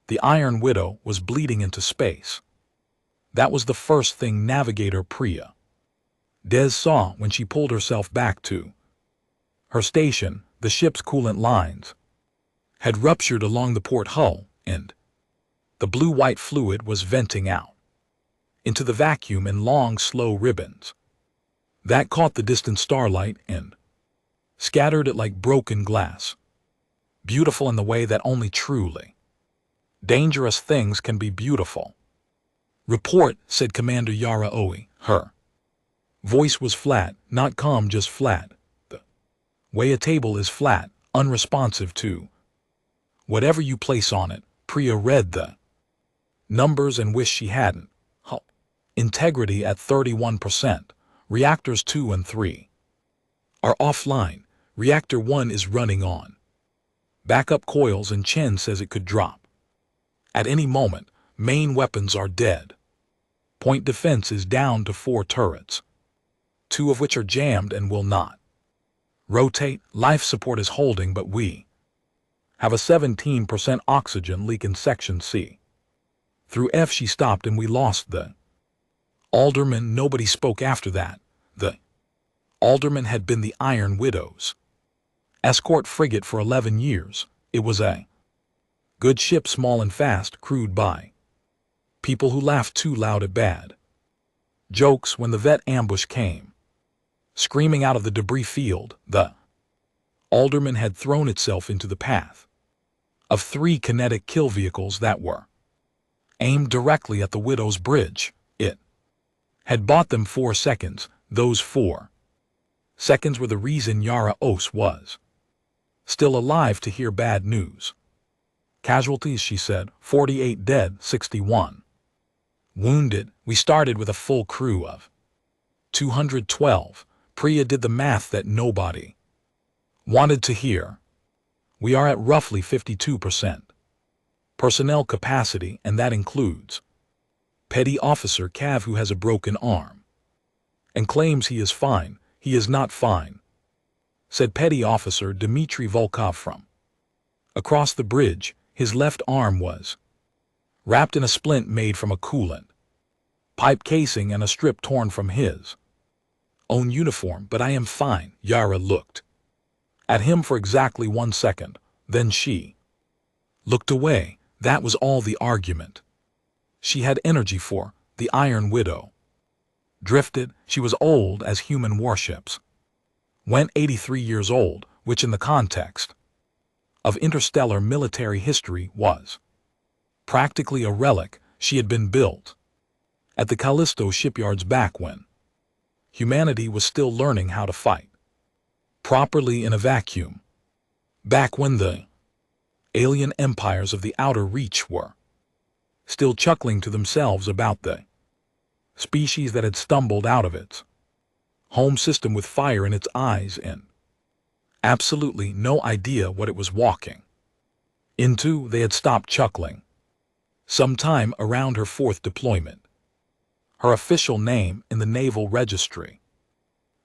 The Iron Widow was bleeding into space. That was the first thing Navigator Priya Des saw when she pulled herself back to her station. The ship's coolant lines had ruptured along the port hull, and the blue-white fluid was venting out into the vacuum in long, slow ribbons that caught the distant starlight and scattered it like broken glass. Beautiful in the way that only truly dangerous things can be beautiful. "Report," said Commander Yara Oe. Her voice was flat, not calm, just flat. The way a table is flat, unresponsive to whatever you place on it. Priya read the numbers and wished she hadn't. Integrity at 31%. Reactors 2 and 3 are offline. Reactor 1 is running on backup coils, and Chen says it could drop at any moment. Main weapons are dead. Point defense is down to 4 turrets, 2 of which are jammed and will not rotate. Life support is holding, but we have a 17% oxygen leak in Section C. Through F. She stopped and we lost the Alderman. Nobody spoke after that. The Alderman had been the Iron Widow's escort frigate for 11 years. It was a good ship, small and fast, crewed by people who laughed too loud at bad jokes. When the vet ambush came screaming out of the debris field, the Alderman had thrown itself into the path of 3 kinetic kill vehicles that were aimed directly at the Widow's bridge. It had bought them 4 seconds. Those 4 seconds were the reason Yara Ose was still alive to hear bad news. "Casualties," she said, 48 dead, 61 wounded. We started with a full crew of 212. Priya did the math that nobody wanted to hear. We are at roughly 52% personnel capacity, and that includes Petty Officer Cav, who has a broken arm and claims he is fine. "He is not fine," said Petty Officer Dmitry Volkov from across the bridge. His left arm was wrapped in a splint made from a coolant pipe casing and a strip torn from his own uniform. "But I am fine." Yara looked at him for exactly 1 second. Then she looked away. That was all the argument she had energy for. The Iron Widow drifted. She was old as human warships went, 83 years old, which in the context of interstellar military history was practically a relic. She had been built at the Callisto shipyards back when humanity was still learning how to fight properly in a vacuum, back when the alien empires of the Outer Reach were still chuckling to themselves about the species that had stumbled out of its home system with fire in its eyes and absolutely no idea what it was walking into. They had stopped chuckling sometime around her 4th deployment. Her official name in the Naval Registry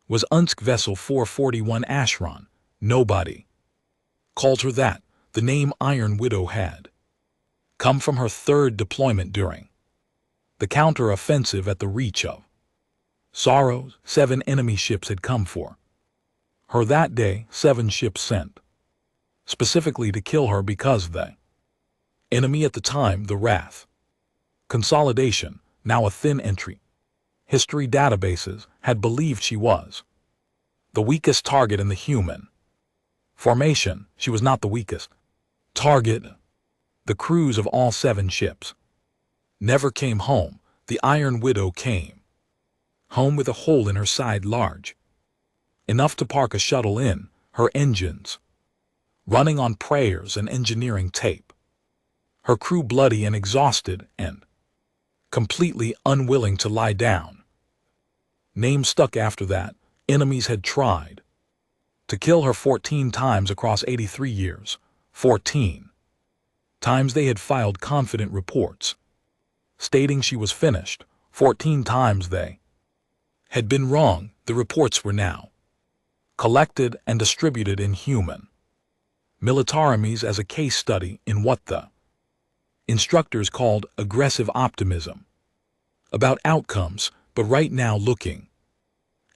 was Unsk Vessel 441 Ashron. Nobody called her that. The name Iron Widow had come from her 3rd deployment during the counter-offensive at the Reach of Sorrows. 7 enemy ships had come for her that day, 7 ships sent specifically to kill her because the enemy at the time, the Wrath Consolidation, now a thin entry history databases, had believed she was the weakest target in the human formation. She was not the weakest target. The crews of all 7 ships never came home. The Iron Widow came home with a hole in her side large enough to park a shuttle in, her engines running on prayers and engineering tape, her crew bloody and exhausted and completely unwilling to lie down. Name stuck after that. Enemies had tried to kill her 14 times across 83 years. 14 times they had filed confident reports stating she was finished. 14 times they had been wrong. The reports were now collected and distributed in human militarities as a case study in what the Instructors called aggressive optimism. About outcomes, but right now looking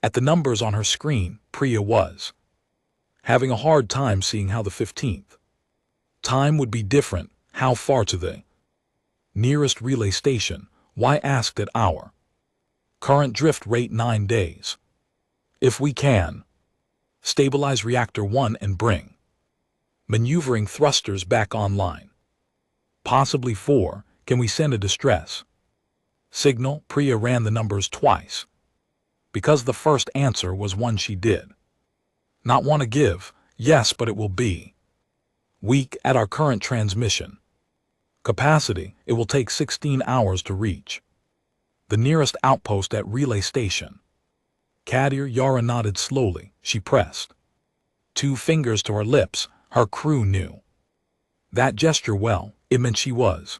at the numbers on her screen, Priya was having a hard time seeing how the 15th time would be different. How far to the nearest relay station? Why asked at our current drift rate 9 days. If we can stabilize reactor 1 and bring maneuvering thrusters back online. Possibly 4, can we send a distress signal? Priya ran the numbers twice, because the first answer was one she did not want to give. Yes, but it will be weak at our current transmission capacity. It will take 16 hours to reach the nearest outpost at relay station. Kadir Yara nodded slowly. She pressed 2 fingers to her lips. Her crew knew that gesture well. It meant she was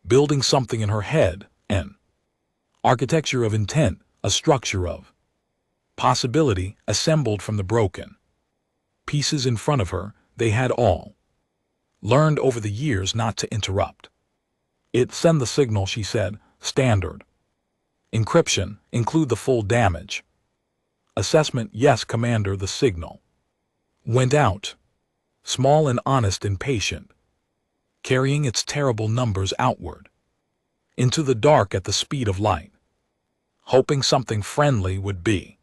building something in her head, an architecture of intent, a structure of possibility assembled from the broken pieces in front of her. They had all learned over the years not to interrupt it. Send the signal, she said. Standard encryption, include the full damage assessment. Yes, Commander. The signal went out, small and honest and patient, carrying its terrible numbers outward into the dark at the speed of light, hoping something friendly would be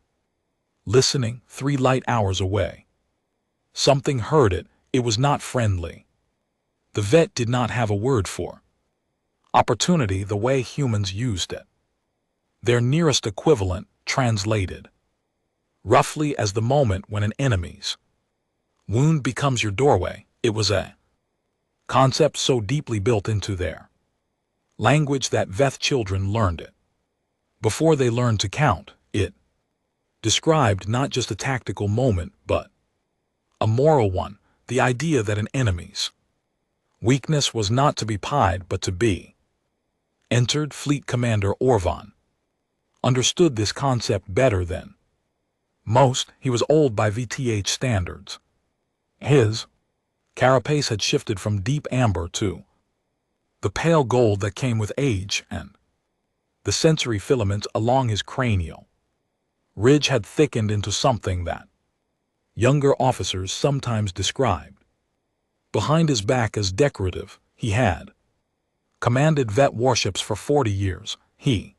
listening. 3 light hours away. Something heard it. It was not friendly. The vet did not have a word for opportunity the way humans used it. Their nearest equivalent, translated roughly as the moment when an enemy's wound becomes your doorway. It was a concept so deeply built into their language that Veth children learned it before they learned to count. It described not just a tactical moment, but a moral one. The idea that an enemy's weakness was not to be pied but to be entered. Fleet Commander Orvan understood this concept better than most. He was old by VTH standards. His carapace had shifted from deep amber to the pale gold that came with age, and the sensory filaments along his cranial ridge had thickened into something that younger officers sometimes described behind his back as decorative. He had commanded Vet warships for 40 years. He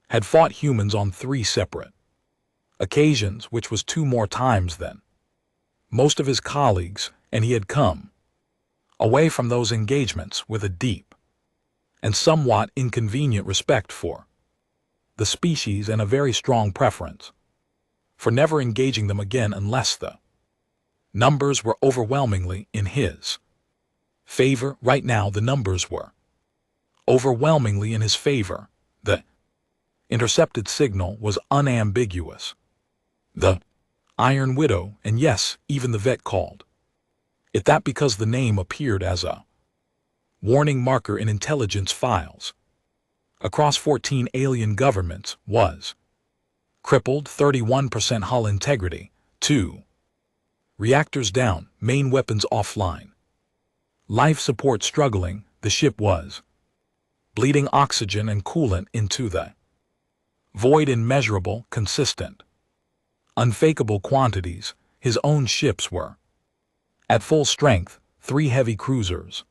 had fought humans on 3 separate occasions, which was 2 more times than most of his colleagues, and he had come away from those engagements with a deep and somewhat inconvenient respect for the species and a very strong preference for never engaging them again unless the numbers were overwhelmingly in his favor. Right now the numbers were overwhelmingly in his favor. The intercepted signal was unambiguous. The Iron Widow, and yes, even the vet called it that because the name appeared as a warning marker in intelligence files across 14 alien governments, was crippled. 31% hull integrity, 2 reactors down, main weapons offline, life support struggling. The ship was bleeding oxygen and coolant into the void in measurable, consistent, unfakeable quantities. His own ships were at full strength, 3 heavy cruisers,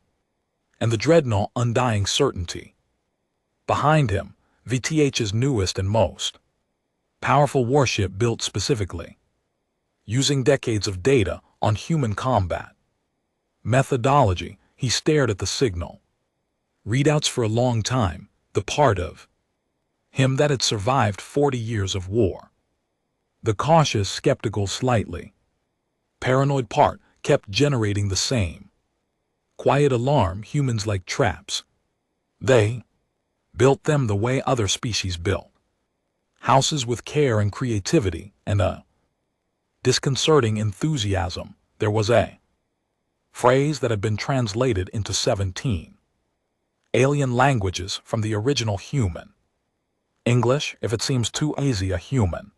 and the dreadnought Undying Certainty. Behind him, VTH's newest and most powerful warship built specifically using decades of data on human combat methodology. He stared at the signal readouts for a long time, the part of him that had survived 40 years of war. The cautious, skeptical, slightly paranoid part kept generating the same quiet alarm. Humans like traps. They built them the way other species built houses, with care and creativity and a disconcerting enthusiasm. There was a phrase that had been translated into 17 alien languages from the original human English. If it seems too easy, a human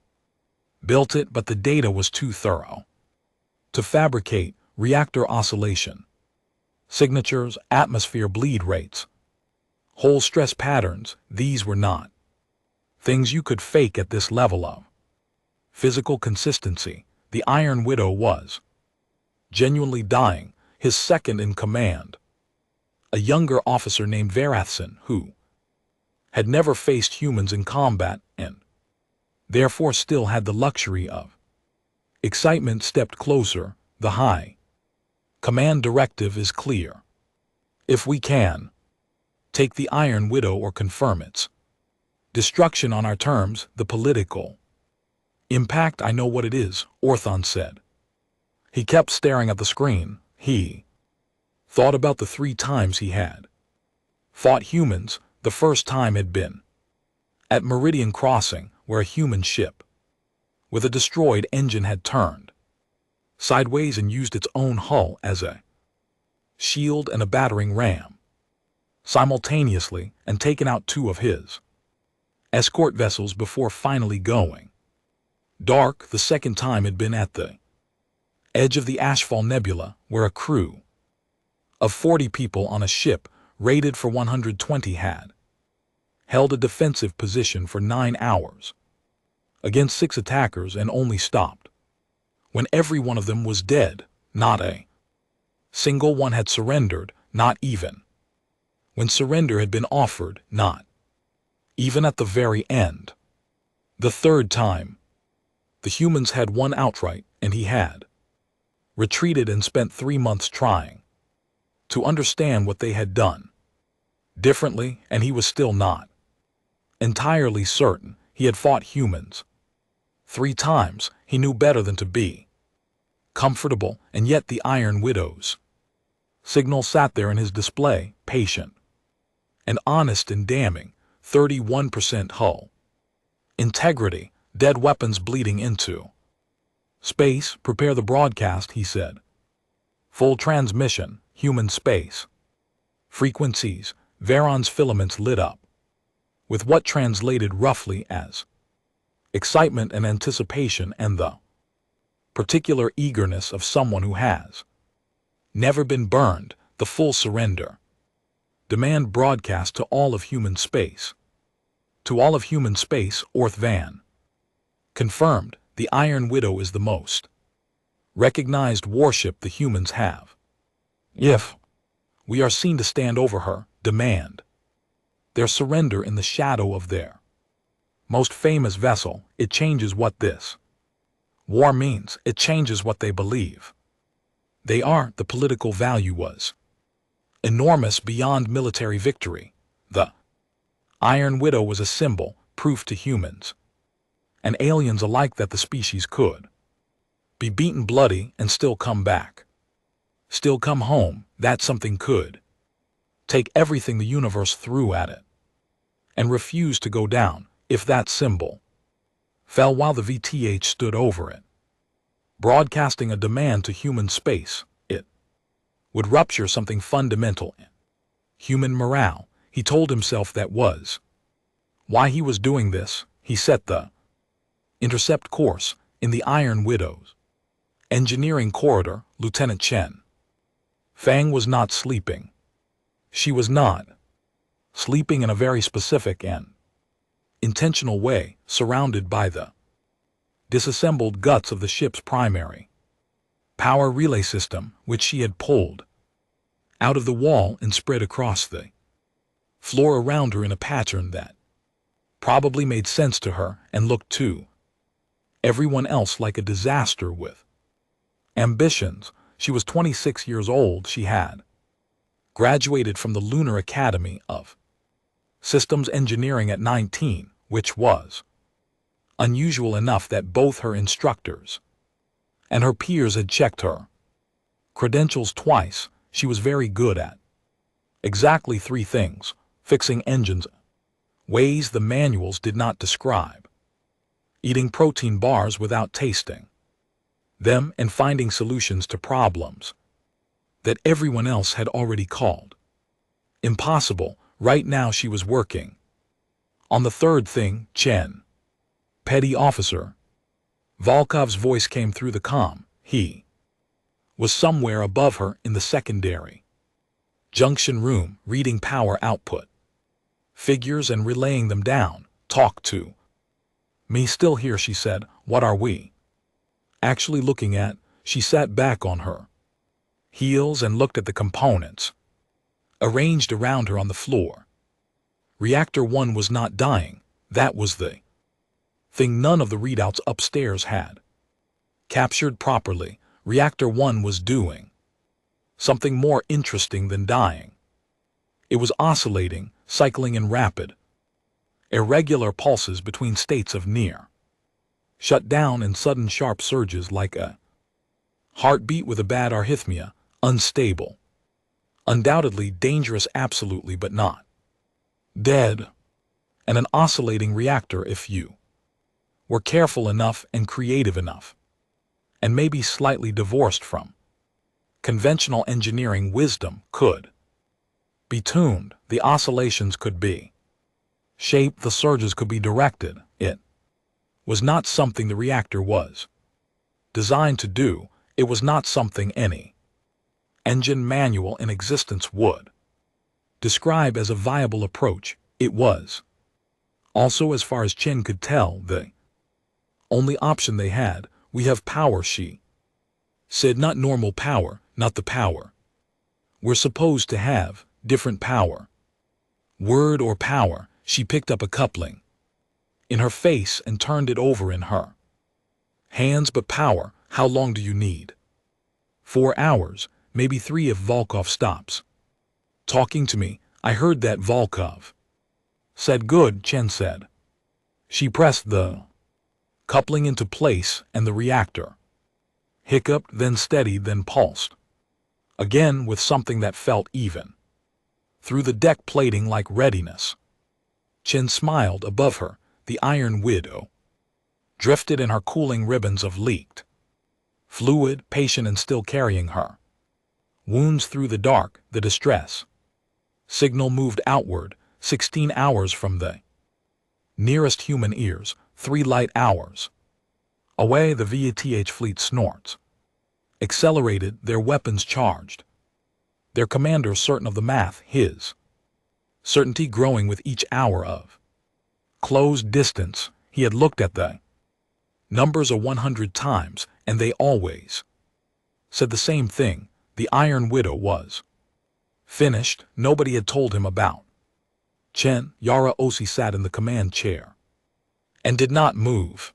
built it, but the data was too thorough to fabricate. Reactor oscillation Signatures, atmosphere bleed rates, whole stress patterns, these were not things you could fake at this level of physical consistency. The Iron Widow was genuinely dying. His second in command, a younger officer named Varathson, who had never faced humans in combat and therefore still had the luxury of excitement, stepped closer. The high command directive is clear. If we can take the Iron Widow or confirm its destruction on our terms, the political impact, I know what it is, Orthon said. He kept staring at the screen. He thought about the 3 times he had fought humans. The first time had been at Meridian Crossing, where a human ship with a destroyed engine had turned sideways and used its own hull as a shield and a battering ram simultaneously, and taken out 2 of his escort vessels before finally going dark. The second time had been at the edge of the Ashfall Nebula, where a crew of 40 people on a ship rated for 120 had held a defensive position for 9 hours against 6 attackers and only stopped when every one of them was dead. Not a single one had surrendered, not even when surrender had been offered, not even at the very end. The third time, the humans had won outright, and he had retreated and spent 3 months trying to understand what they had done differently, and he was still not entirely certain. He had fought humans 3 times. He knew better than to be comfortable, and yet the Iron Widow's signal sat there in his display, patient and honest and damning. 31% hull integrity, dead weapons bleeding into space. Prepare the broadcast, he said. Full transmission, human space frequencies. Varon's filaments lit up with what translated roughly as excitement and anticipation, and the particular eagerness of someone who has never been burned. The full surrender demand broadcast to all of human space. To all of human space, Orth Van confirmed. The Iron Widow is the most recognized warship the humans have. If we are seen to stand over her, demand their surrender in the shadow of their most famous vessel, it changes what this war means. It changes what they believe they are. The political value was enormous beyond military victory. The Iron Widow was a symbol, proof to humans and aliens alike that the species could be beaten bloody and still come back, still come home, that something could take everything the universe threw at it and refuse to go down. If that symbol fell while the VTH stood over it, broadcasting a demand to human space, it would rupture something fundamental in human morale. He told himself that was why he was doing this. He set the intercept course in the Iron Widow's engineering corridor. Lieutenant Chen Fang was not sleeping. She was not sleeping in a very specific and intentional way, surrounded by the disassembled guts of the ship's primary power relay system, which she had pulled out of the wall and spread across the floor around her in a pattern that probably made sense to her and looked to everyone else like a disaster with ambitions. She was 26 years old. She had graduated from the Lunar Academy of Systems Engineering at 19, which was unusual enough that both her instructors and her peers had checked her credentials twice. She was very good at exactly 3 things: fixing engines, ways the manuals did not describe, eating protein bars without tasting them, and finding solutions to problems that everyone else had already called impossible. Right now she was working on the 3rd thing. Chen, petty officer. Volkov's voice came through the comm. He was somewhere above her in the secondary Junction room, reading power output. Figures and relaying them down. Talk to me. Still here, she said. What are we actually looking at? She sat back on her heels and looked at the components arranged around her on the floor. Reactor 1 was not dying. That was the thing none of the readouts upstairs had captured properly. Reactor 1 was doing something more interesting than dying. It was oscillating, cycling in rapid, irregular pulses between states of near shut down and sudden sharp surges, like a heartbeat with a bad arrhythmia, unstable, undoubtedly dangerous, absolutely, but not dead, and an oscillating reactor if you were careful enough and creative enough, and maybe slightly divorced from conventional engineering wisdom, could be tuned. The oscillations could be shaped, the surges could be directed. It was not something the reactor was designed to do. It was not something any engine manual in existence would describe as a viable approach. It was also, as far as Chen could tell, the only option they had. We have power, she said. Not normal power, not the power we're supposed to have. Different power. Word or power. She picked up a coupling in her face and turned it over in her hands. But power, how long do you need? 4 hours, maybe 3 if Volkov stops talking to me. I heard that, Volkov said. Good, Chen said. She pressed the coupling into place and the reactor hiccuped, then steadied, then pulsed again with something that felt even through the deck plating, like readiness. Chen smiled above her. The Iron Widow drifted in her cooling ribbons of leaked fluid, patient and still carrying her wounds through the dark. The distress signal moved outward. 16 hours from the nearest human ears. 3 light hours away. The VATH fleet snorts accelerated, their weapons charged, their commander certain of the math, his certainty growing with each hour of closed distance. He had looked at the numbers 100 times, and they always said the same thing. The Iron Widow was finished. Nobody had told him about Chen. Yara Osi sat in the command chair and did not move.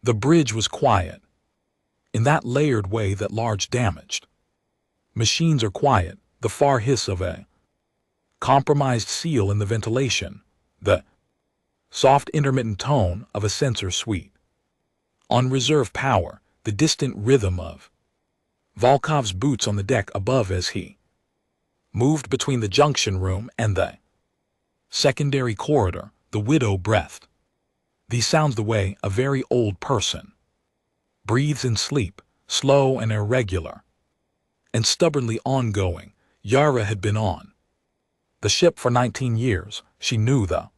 The bridge was quiet in that layered way that large damaged machines are quiet. The far hiss of a compromised seal in the ventilation, the soft intermittent tone of a sensor suite on reserve power, the distant rhythm of Volkov's boots on the deck above as he moved between the junction room and the secondary corridor. The widow breathed these sounds the way a very old person breathes in sleep, slow and irregular and stubbornly ongoing. Yara had been on the ship for 19 years. She knew the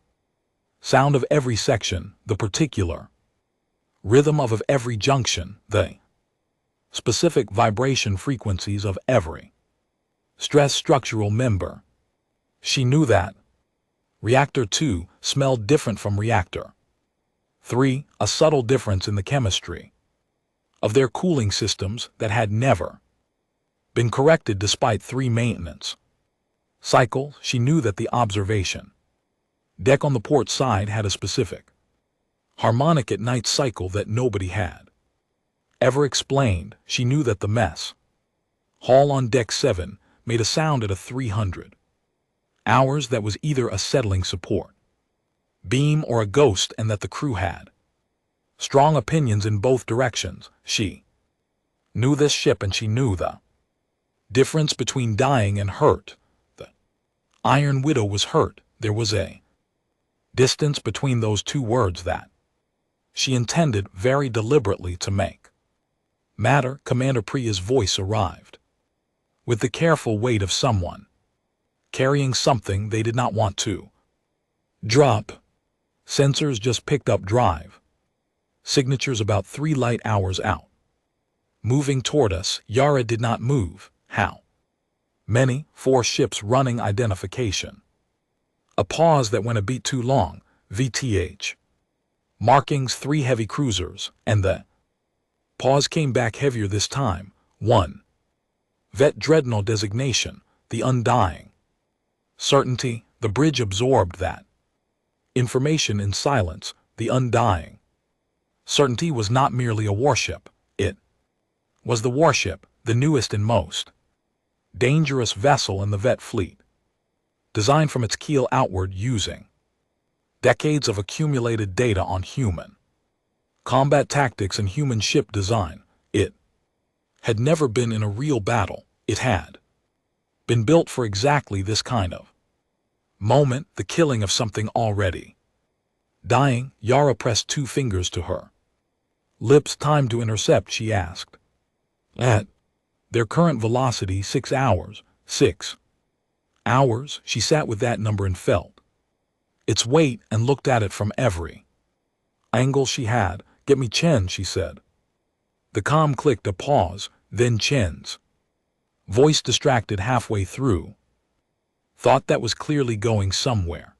sound of every section, the particular rhythm of every junction, the specific vibration frequencies of every stress structural member. She knew that Reactor 2 smelled different from Reactor 3, a subtle difference in the chemistry of their cooling systems that had never been corrected despite 3 maintenance cycles. She knew that the observation deck on the port side had a specific harmonic at night cycle that nobody had ever explained. She knew that the mess hall on deck 7 made a sound at a 300 hours that was either a settling support beam or a ghost, and that the crew had strong opinions in both directions. She knew this ship, and she knew the difference between dying and hurt. The Iron Widow was hurt. There was a distance between those two words that she intended very deliberately to make matter. Commander Priya's voice arrived with the careful weight of someone carrying something they did not want to drop. Sensors just picked up drive signatures about 3 light hours out. Moving toward us. Yara did not move. How 4 ships running identification. A pause that went a beat too long, VTH. Markings 3 heavy cruisers, and the pause came back heavier this time, 1. Vet Dreadnought designation, the Undying. Certainty, the bridge absorbed that. Information in silence, the Undying. Certainty was not merely a warship, it was the warship, the newest and most dangerous vessel in the Vet fleet. Designed from its keel outward using decades of accumulated data on human combat tactics and human ship design, it had never been in a real battle. It had been built for exactly this kind of moment, the killing of something already dying. Yara pressed 2 fingers to her lips. Time to intercept, she asked. At their current velocity, 6 hours. 6 hours, she sat with that number and felt its weight and looked at it from every angle she had. Get me Chen, she said. The comm clicked. A pause, then Chen's voice distracted halfway through. Thought that was clearly going somewhere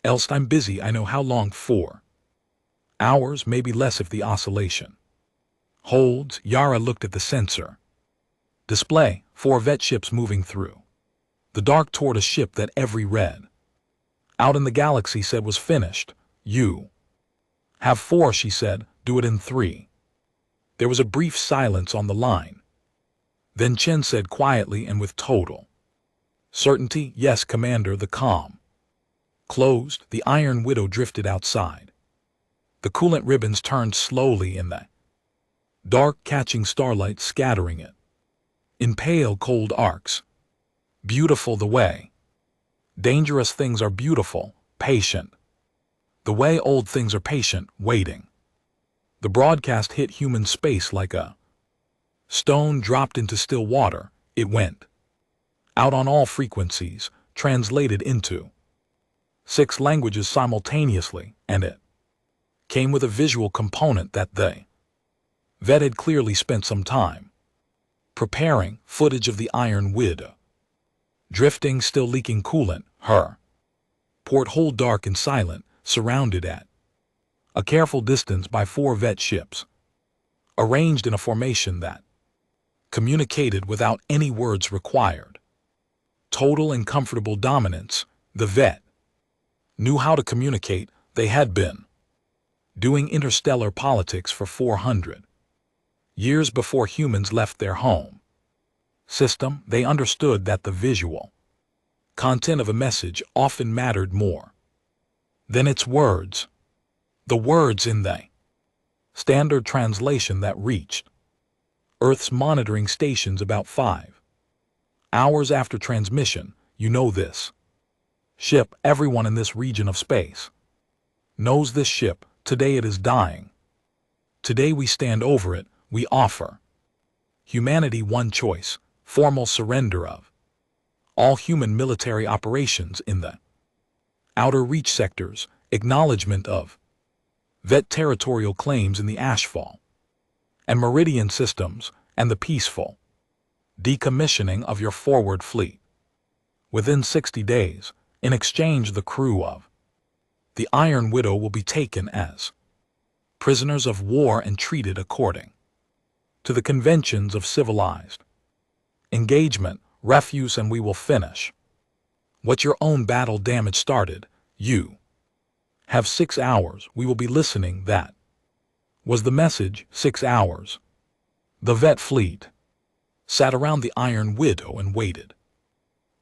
else. I'm busy. I know. How long? 4 hours, maybe less if the oscillation holds. Yara looked at the sensor display. 4 vet ships moving through the dark toward a ship that every red out in the galaxy said was finished. You have 4, she said. Do it in 3. There was a brief silence on the line. Then Chen said quietly and with total certainty, yes, Commander. The comm closed. The Iron Widow drifted outside. The coolant ribbons turned slowly in the dark, catching starlight, scattering it in pale, cold arcs. Beautiful the way dangerous things are beautiful, patient. The way old things are patient, waiting. The broadcast hit human space like a stone dropped into still water. It went out on all frequencies, translated into 6 languages simultaneously, and it came with a visual component that they vet had clearly spent some time preparing. Footage of the Iron Widow drifting, still leaking coolant, her porthole dark and silent, surrounded at a careful distance by 4 vet ships, arranged in a formation that communicated without any words required. Total and comfortable dominance. The vet knew how to communicate. They had been doing interstellar politics for 400 years before humans left their home system. They understood that the visual content of a message often mattered more than its words. The words in the standard translation that reached Earth's monitoring stations about 5 hours after transmission. You know this ship. Everyone in this region of space knows this ship. Today it is dying. Today we stand over it. We offer humanity one choice: formal surrender of all human military operations in the outer reach sectors, acknowledgement of vet territorial claims in the Ashfall and Meridian systems, and the peaceful decommissioning of your forward fleet. Within 60 days, in exchange, the crew of the Iron Widow will be taken as prisoners of war and treated according to the conventions of civilized engagement, refuse, and we will finish what your own battle damage started. You have 6 hours. We will be listening. That was the message. 6 hours. The vet fleet sat around the Iron Widow and waited.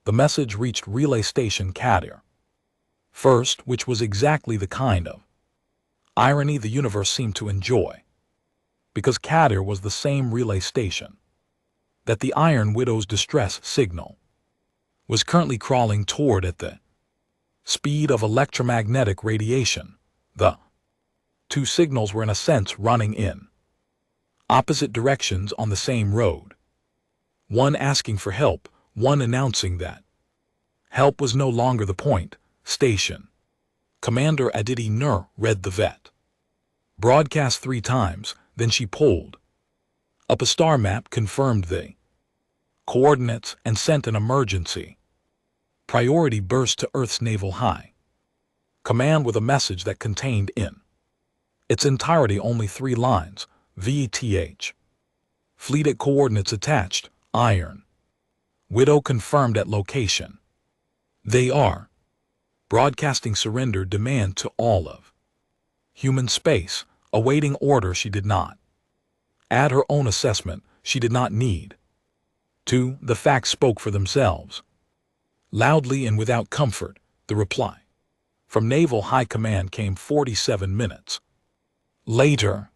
The message reached Relay Station Kadir first, which was exactly the kind of irony the universe seemed to enjoy, because Kadir was the same relay station that the Iron Widow's distress signal was currently crawling toward at the speed of electromagnetic radiation. The 2 signals were in a sense running in opposite directions on the same road. One asking for help, one announcing that help was no longer the point. Station Commander Aditi Nur read the vet broadcast 3 times, then she pulled up a star map, confirmed the coordinates, and sent an emergency. Priority burst to Earth's Naval High Command with a message that contained in its entirety only 3 lines, VTH. Fleet at coordinates attached, Iron Widow confirmed at location. They are broadcasting surrender demand to all of human space, awaiting order she did not add her own assessment she did not need. 2. The facts spoke for themselves. Loudly and without comfort, the reply from Naval High Command came 47 minutes later.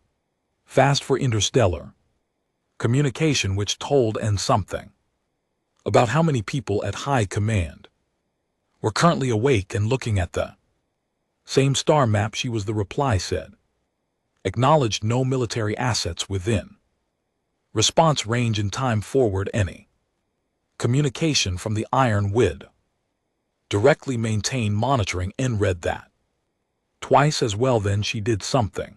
Fast for interstellar communication, which told and something about how many people at High Command were currently awake and looking at the same star map. She was the reply said. Acknowledged no military assets within response range in time forward any communication from the Iron Wid. Directly maintain monitoring and read that twice as well. Then she did something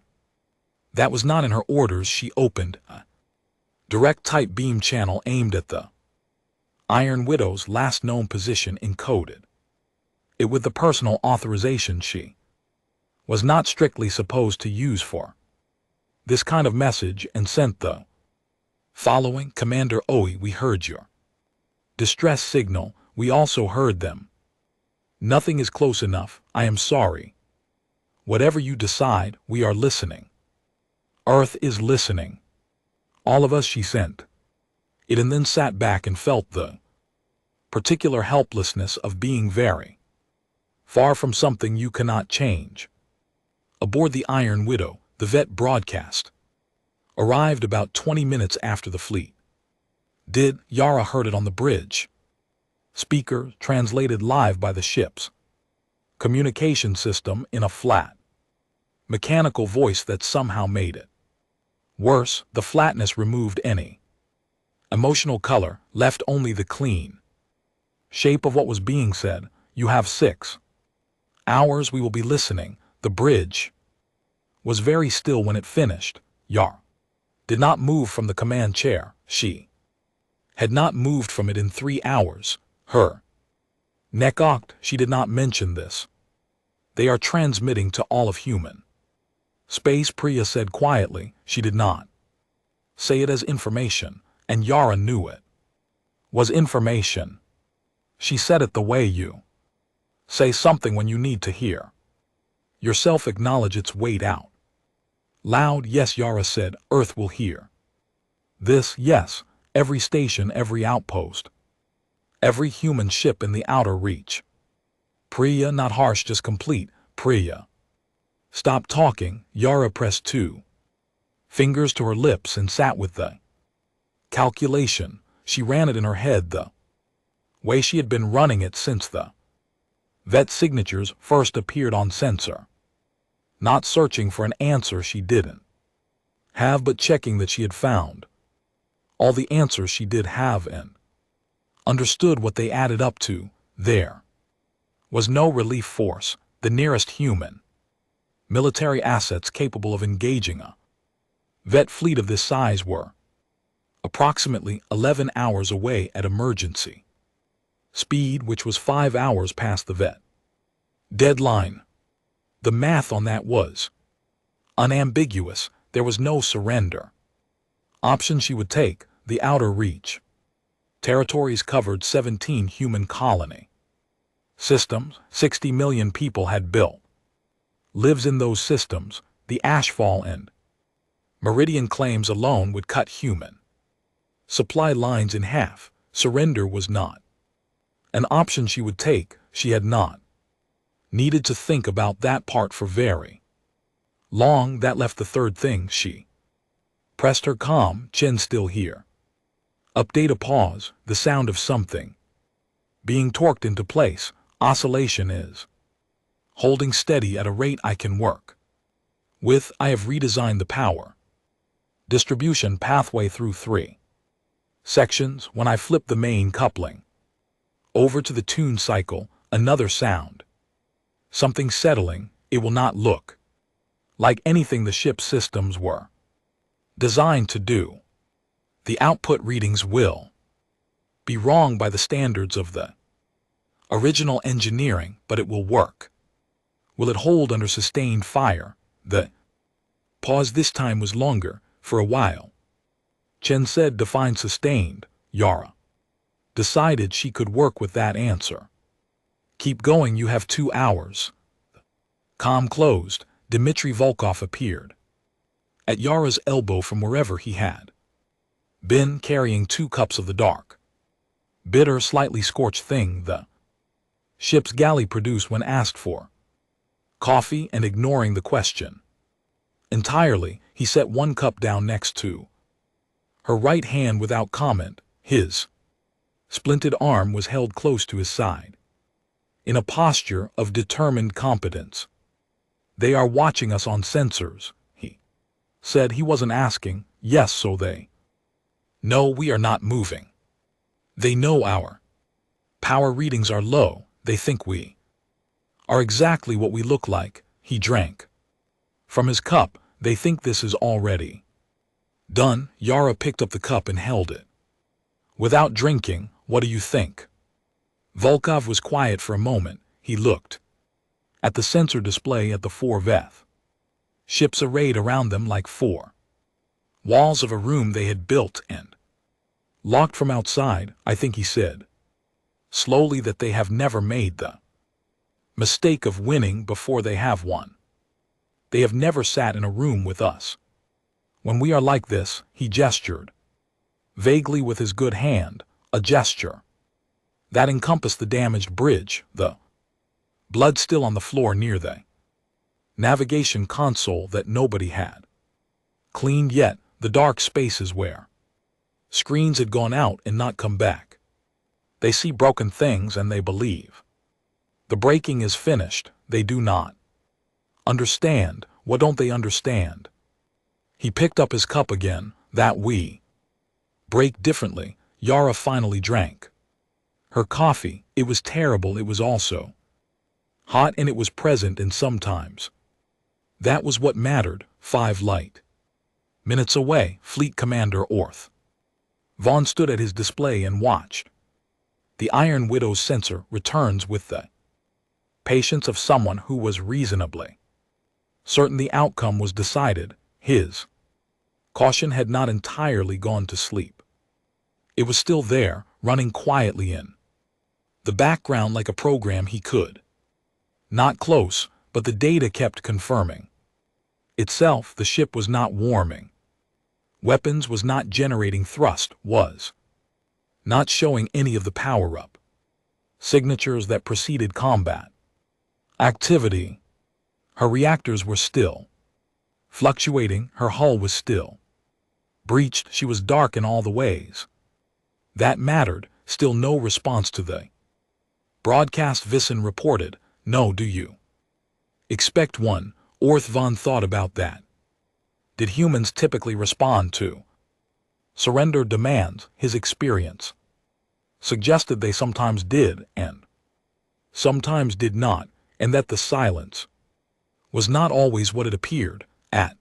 that was not in her orders. She opened a direct type beam channel aimed at the Iron Widow's last known position, encoded it with the personal authorization she was not strictly supposed to use for this kind of message, and sent the following: Commander Oe, we heard your distress signal. We also heard them. Nothing is close enough. I am sorry. Whatever you decide, we are listening. Earth is listening. All of us. She sent it and then sat back and felt the particular helplessness of being very far from something you cannot change. Aboard the Iron Widow, the vet broadcast arrived about 20 minutes after the fleet did. Yara heard it on the bridge speaker, translated live by the ship's communication system in a flat, mechanical voice that somehow made it worse. The flatness removed any emotional color, left only the clean shape of what was being said. You have 6 hours. We will be listening. The bridge was very still when it finished. Yara did not move from the command chair. She had not moved from it in 3 hours. Her neck ached. She did not mention this. They are transmitting to all of human space, Priya said quietly. She did not say it as information, and Yara knew it was information. She said it the way you say something when you need to hear yourself acknowledge its weight out loud. Yes, Yara said, Earth will hear this. Yes, every station, every outpost, every human ship in the outer reach. Priya, not harsh, just complete. Priya stopped talking. Yara pressed 2 fingers to her lips and sat with the calculation. She ran it in her head the way she had been running it since the vet signatures first appeared on sensor. Not searching for an answer she didn't have, but checking that she had found all the answers she did have and understood what they added up to. There was no relief force, the nearest human military assets capable of engaging a vet fleet of this size were approximately 11 hours away at emergency speed, which was 5 hours past the vet deadline. The math on that was unambiguous. There was no surrender option she would take. The outer reach territories covered 17 human colony systems. 60 million people had built lives in those systems. The ashfall and meridian claims alone would cut human supply lines in half. Surrender was not an option she would take. She had not needed to think about that part for very long. That left the third thing. She pressed her calm chin. Still here. Update. A pause. The sound of something being torqued into place. Oscillation is holding steady at a rate I can work with. I have redesigned the power distribution pathway through 3 sections. When I flip the main coupling over to the tune cycle, another sound. Something settling. It will not look like anything the ship's systems were designed to do. The output readings will Be wrong by the standards of the original engineering, but it will work. Will it hold under sustained fire? The pause this time was longer, for a while. Chen said define sustained. Yara decided she could work with that answer. Keep going, you have 2 hours. Comm closed. Dmitry Volkov appeared at Yara's elbow from wherever he had been, carrying 2 cups of the dark, bitter, slightly scorched thing the ship's galley produced when asked for coffee, and ignoring the question entirely, he set 1 cup down next to her right hand without comment. His splinted arm was held close to his side, in a posture of determined competence. They are watching us on sensors, he said. He wasn't asking. Yes, so they know we are not moving. They know our power readings are low. They think we are exactly what we look like. He drank from his cup. They think this is already done. Yara picked up the cup and held it without drinking. What do you think? Volkov was quiet for a moment. He looked at the sensor display at the 4 Veth ships arrayed around them like 4 walls of a room they had built and locked from outside. I think, he said slowly, that they have never made the mistake of winning before they have won. They have never sat in a room with us. When we are like this, he gestured vaguely with his good hand, a gesture that encompassed the damaged bridge, the blood still on the floor near the navigation console that nobody had cleaned yet, the dark spaces where screens had gone out and not come back. They see broken things and they believe the breaking is finished. They do not understand. What don't they understand? He picked up his cup again. That we break differently. Yara finally drank her coffee. It was terrible. It was also hot, and it was present, and sometimes that was what mattered. 5 light minutes away, Fleet Commander Orth Vaughn stood at his display and watched. The Iron Widow's sensor returns with the patience of someone who was reasonably certain the outcome was decided. His caution had not entirely gone to sleep. It was still there, running quietly in the background like a program he could not close, but the data kept confirming itself. The ship was not warming. Weapons was not generating thrust, was not showing any of the power-up signatures that preceded combat activity. Her reactors were still fluctuating. Her hull was still breached. She was dark in all the ways that mattered. Still no response to the broadcast. Vissen reported. No, do you expect one? Orth Vaughn thought about that. Did humans typically respond to surrender demands? His experience suggested they sometimes did and sometimes did not, and that the silence was not always what it appeared. At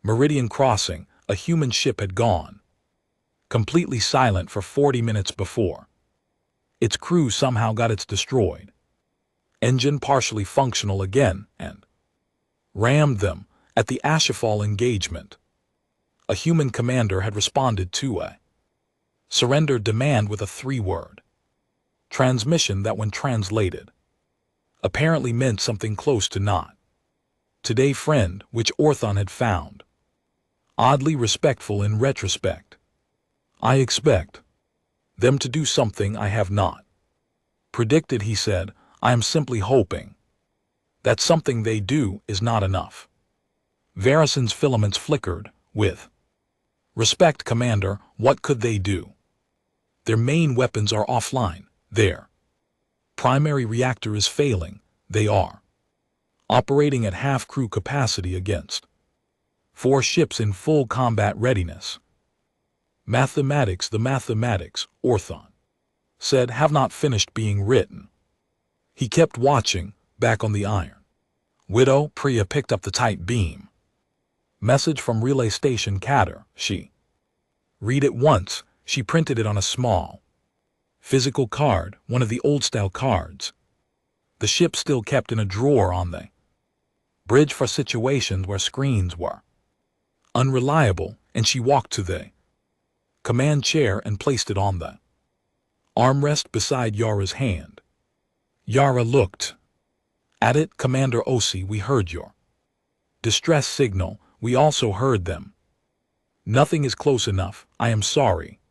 Meridian Crossing, a human ship had gone completely silent for 40 minutes before its crew somehow got its destroyed engine partially functional again and rammed them. At the Ashafal engagement, a human commander had responded to a surrender demand with a 3-word transmission that, when translated, apparently meant something close to not today, friend, which Orthon had found oddly respectful in retrospect. I expect them to do something I have not predicted, he said. I am simply hoping that something they do is not enough. Verison's filaments flickered. With respect, Commander, what could they do? Their main weapons are offline. Their primary reactor is failing. They are operating at half crew capacity against 4 ships in full combat readiness. Mathematics, the mathematics, Orthon said, have not finished being written. He kept watching, back on the Iron Widow. Priya picked up the tight beam message from relay station Kater. She read it once. She printed it on a small Physical card, one of the old-style cards. The ship still kept in a drawer on the bridge for situations where screens were unreliable, and she walked to the command chair and placed it on the armrest beside Yara's hand. Yara looked at it. Commander Osi, we heard your distress signal. We also heard them. Nothing is close enough. I am sorry.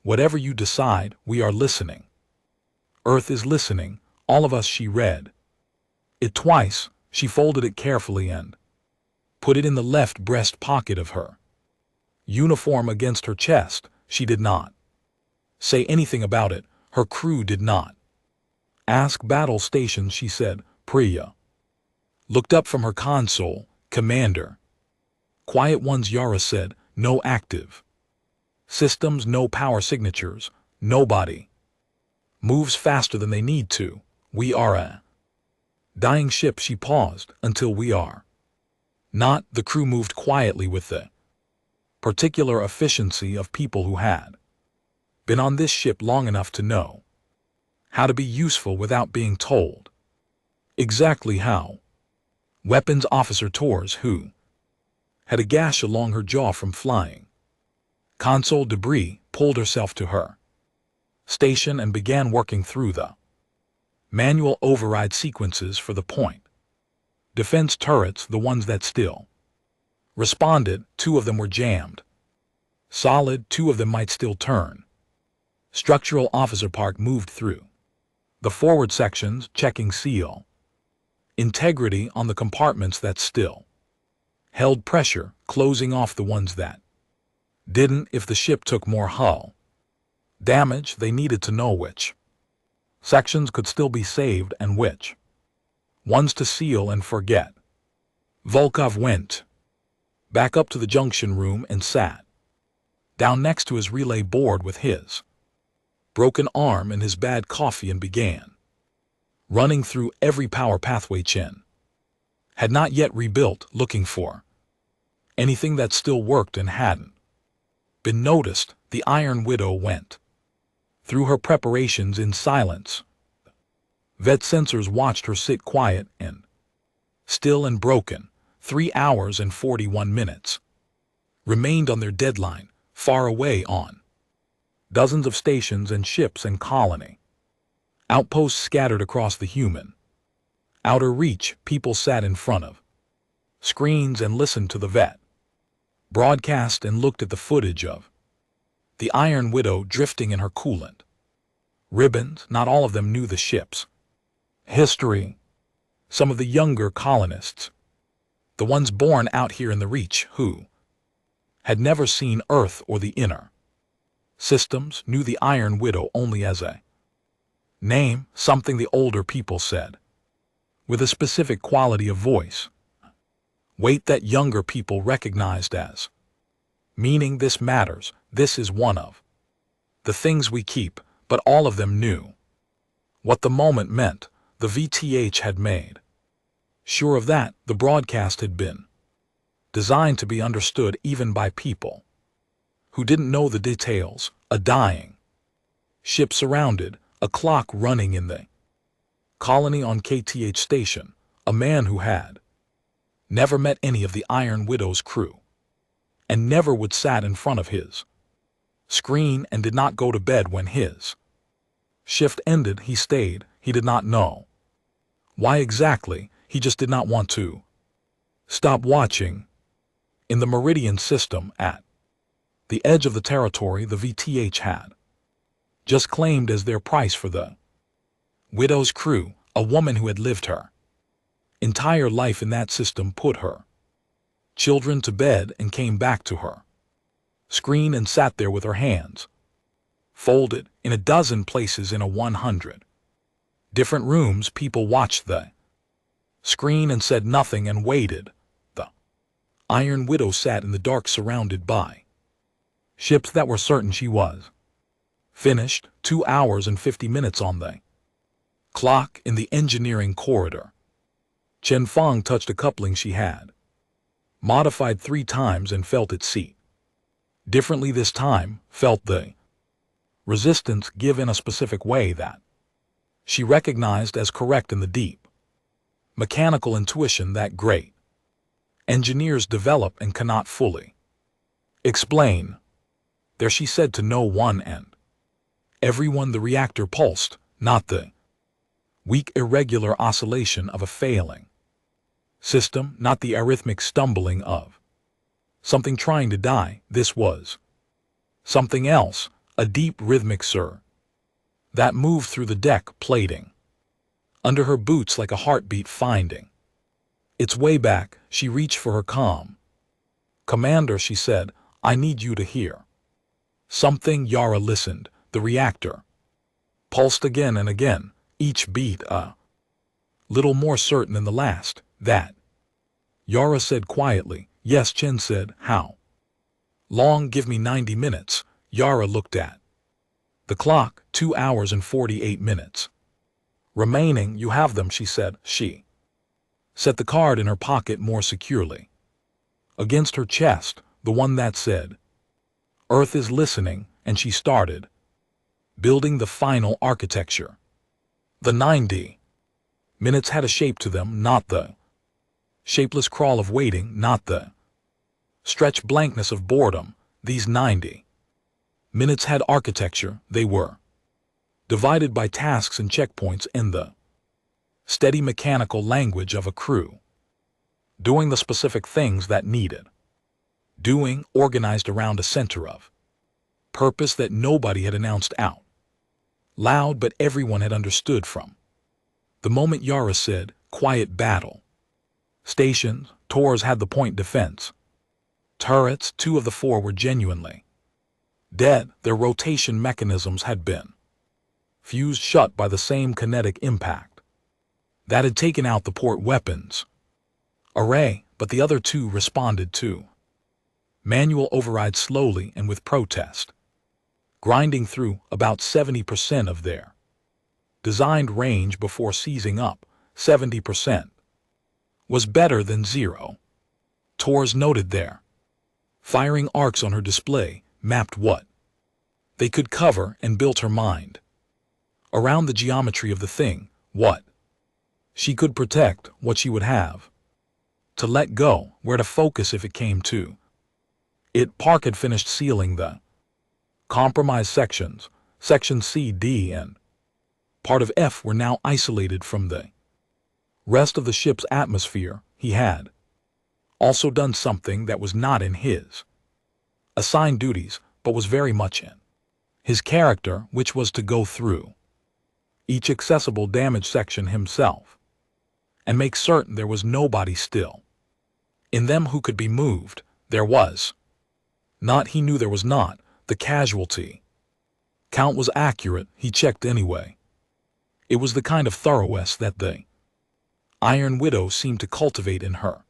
Whatever you decide, we are listening. Earth is listening, all of us. She read it twice. She folded it carefully and put it in the left breast pocket of her uniform against her chest. She did not say anything about it. Her crew did not ask. Battle stations, she said. Priya looked up from her console. Commander. Quiet ones, Yara said. No active systems, no power signatures. Nobody moves faster than they need to. We are a dying ship. She paused. Until we are not. The crew moved quietly with the particular efficiency of people who had been on this ship long enough to know how to be useful without being told exactly how. Weapons officer Torres, who had a gash along her jaw from flying console debris, pulled herself to her station and began working through the manual override sequences for the point defense turrets, the ones that still responded. 2 of them were jammed solid. 2 of them might still turn. Structural officer Park moved through the forward sections, checking seal integrity on the compartments that still held pressure, closing off the ones that didn't. If the ship took more hull damage, they needed to know which sections could still be saved and which ones to seal and forget. Volkov went back up to the junction room and sat down next to his relay board with his broken arm and his bad coffee and began running through every power pathway Chen had not yet rebuilt, looking for anything that still worked and hadn't been noticed. The Iron Widow went through her preparations in silence. Vet sensors watched her sit quiet and still and broken. 3 hours and 41 minutes remained on their deadline, far away on dozens of stations and ships and colony outposts scattered across the human outer reach. People sat in front of screens and listened to the vet broadcast and looked at the footage of the Iron Widow drifting in her coolant ribbons. Not all of them knew the ship's history. Some of the younger colonists, the ones born out here in the Reach, who had never seen Earth or the inner systems, knew the Iron Widow only as a name, something the older people said, with a specific quality of voice, weight that younger people recognized as meaning. This matters. This is one of the things we keep. But all of them knew what the moment meant. The VTH had made sure of that. The broadcast had been designed to be understood even by people who didn't know the details. A dying ship surrounded, a clock running in the colony on KTH station, a man who had never met any of the Iron Widow's crew and never would sat in front of his screen and did not go to bed when his shift ended. He stayed. He did not know why exactly. He just did not want to stop watching. In the Meridian system at the edge of the territory, the VTH had just claimed as their price for the Widow's crew a woman who had lived her entire life in that system, put her children to bed and came back to her screen and sat there with her hands folded in a dozen places in a 100 different rooms. People watched the screen and said nothing and waited. The Iron Widow sat in the dark surrounded by ships that were certain she was finished. 2 hours and 50 minutes on the clock in the engineering corridor. Chen Fong touched a coupling she had modified 3 times and felt its seat differently this time, felt the Resistance give in a specific way that she recognized as correct in the deep. Mechanical intuition that great engineers develop and cannot fully explain. There she said to no one and everyone the reactor pulsed, not the weak irregular oscillation of a failing system, not the arrhythmic stumbling of something trying to die. This was something else, a deep rhythmic surge that moved through the deck plating under her boots like a heartbeat finding its way back. She reached for her comm. "Commander," she said, "I need you to hear something." Yara listened. The reactor pulsed again and again, each beat a little more certain than the last. "That," Yara said quietly. "Yes," Chen said. "How long?" "Give me 90 minutes." Yara looked at the clock. 2 hours and 48 minutes remaining. "You have them," she said. She set the card in her pocket more securely against her chest, the one that said, "Earth is listening," and she started building the final architecture. The 90 minutes had a shape to them, not the shapeless crawl of waiting, not the stretched blankness of boredom. These 90 minutes had architecture. They were divided by tasks and checkpoints in the steady mechanical language of a crew, doing the specific things that needed doing, organized around a center of purpose that nobody had announced out loud, but everyone had understood from the moment Yara said, "Quiet battle stations." Tors had the point defense turrets. 2 of the 4 were genuinely dead. Their rotation mechanisms had been fused shut by the same kinetic impact that had taken out the port weapons array, but the other 2 responded to manual override slowly and with protest, grinding through about 70% of their designed range before seizing up. 70% was better than 0. Tors noted their firing arcs on her display, mapped what they could cover, and built her mind around the geometry of the thing, what she could protect, what she would have to let go, where to focus if it came to it. Park had finished sealing the compromise sections. Section C, D, and part of F were now isolated from the rest of the ship's atmosphere. He had also done something that was not in his assigned duties, but was very much in his character, which was to go through each accessible damage section himself and make certain there was nobody still in them who could be moved. There was not. He knew there was not. The casualty count was accurate. He checked anyway. It was the kind of thoroughness that the Iron Widow seemed to cultivate in her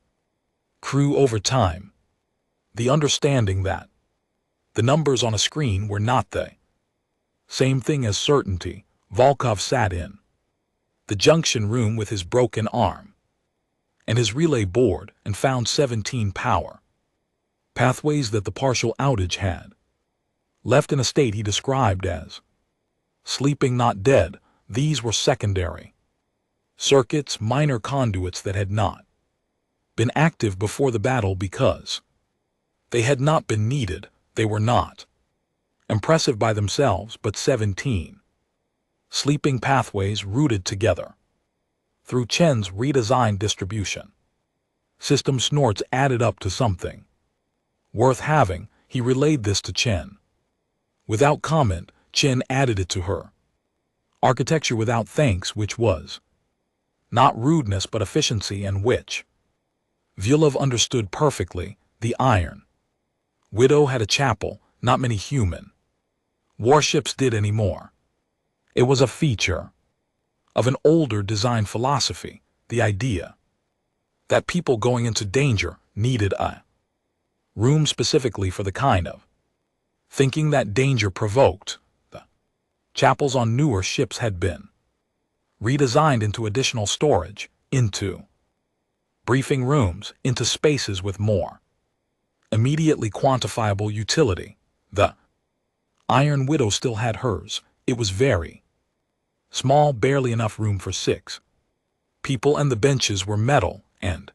crew over time. The understanding that the numbers on a screen were not the same thing as certainty. Volkov sat in the junction room with his broken arm and his relay board and found 17 power pathways that the partial outage had left in a state he described as sleeping, not dead. These were secondary circuits, minor conduits that had not been active before the battle because they had not been needed. They were not impressive by themselves, but 17 sleeping pathways rooted together through Chen's redesigned distribution system snorts added up to something worth having. He relayed this to Chen. Without comment, Chen added it to her architecture without thanks, which was not rudeness but efficiency, and which Vyulov understood perfectly. The Iron Widow had a chapel. Not many human warships did anymore. It was a feature of an older design philosophy, the idea that people going into danger needed a room specifically for the kind of thinking that danger provoked. The chapels on newer ships had been redesigned into additional storage, into briefing rooms, into spaces with more immediately quantifiable utility. The Iron Widow still had hers. It was very small, barely enough room for 6 people, and the benches were metal, and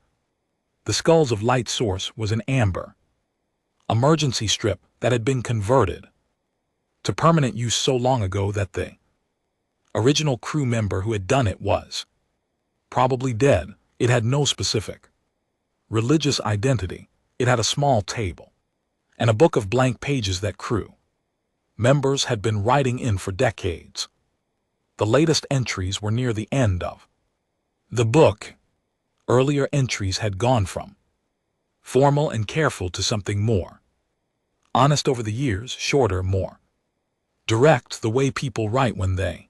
the skull's of light source was an amber emergency strip that had been converted to permanent use so long ago that the original crew member who had done it was probably dead. It had no specific religious identity. It had a small table and a book of blank pages that crew members had been writing in for decades. The latest entries were near the end of the book. Earlier entries had gone from formal and careful to something more honest over the years, shorter, more direct, the way people write when they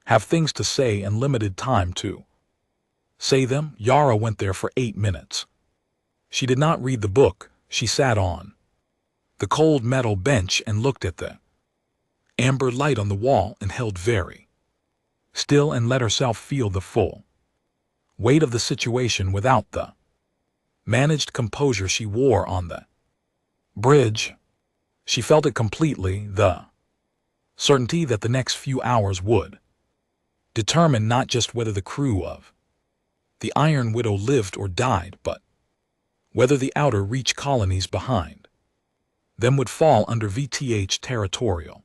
have things to say and limited time to say them. Yara went there for 8 minutes. She did not read the book. She sat on the cold metal bench and looked at the amber light on the wall and held very still and let herself feel the full weight of the situation without the managed composure she wore on the bridge. She felt it completely, the certainty that the next few hours would determine not just whether the crew of the Iron Widow lived or died, but whether the outer reach colonies behind them would fall under VTH territorial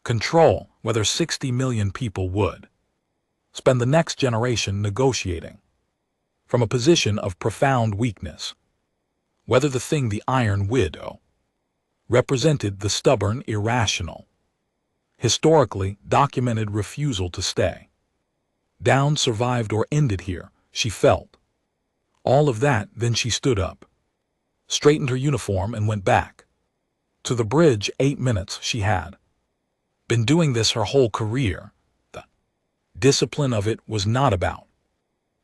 control, whether 60 million people would spend the next generation negotiating from a position of profound weakness, whether the thing the Iron Widow represented, the stubborn, irrational, historically documented refusal to stay down, survived or ended here. She felt all of that. Then she stood up, straightened her uniform, and went back to the bridge. 8 minutes. She had been doing this her whole career. The discipline of it was not about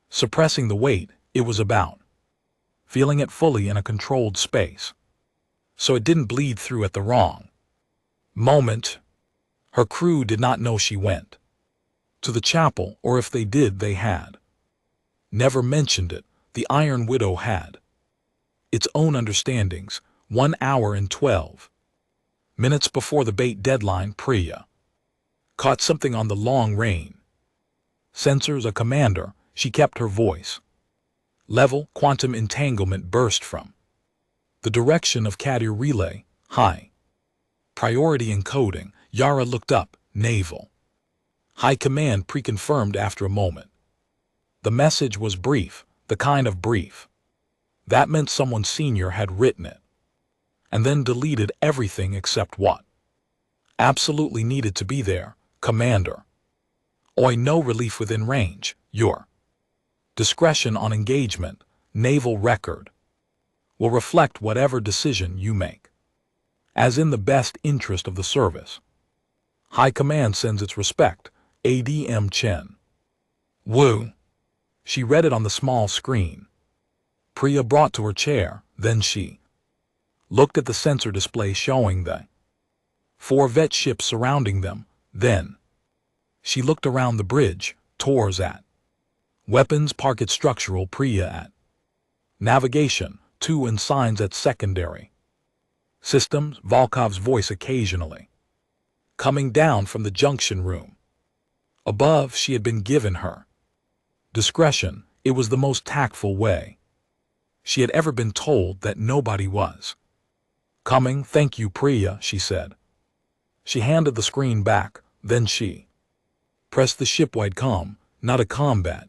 suppressing the weight. It was about feeling it fully in a controlled space, so it didn't bleed through at the wrong moment. Her crew did not know she went to the chapel, or if they did, they had never mentioned it. The Iron Widow had its own understandings. 1 hour and 12 minutes before the bait deadline, Priya caught something on the long-range sensors. A commander. She kept her voice level. Quantum entanglement burst from the direction of Kadir relay. High priority encoding. Yara looked up. Naval High Command pre-confirmed after a moment. The message was brief, the kind of brief that meant someone senior had written it and then deleted everything except what absolutely needed to be there. Commander. Oi, no relief within range. Your discretion on engagement, naval record, will reflect whatever decision you make, as in the best interest of the service. High Command sends its respect. ADM Chen. Woo. She read it on the small screen Priya brought to her chair. Then she looked at the sensor display showing the 4 vet ships surrounding them. Then she looked around the bridge. Tours at weapons, park at structural, Priya at navigation, 2 and signs at secondary systems. Volkov's voice occasionally coming down from the junction room above. She had been given her discretion. It was the most tactful way she had ever been told that nobody was coming. Thank you, Priya, she said. She handed the screen back. Then she pressed the shipwide comm. Not a combat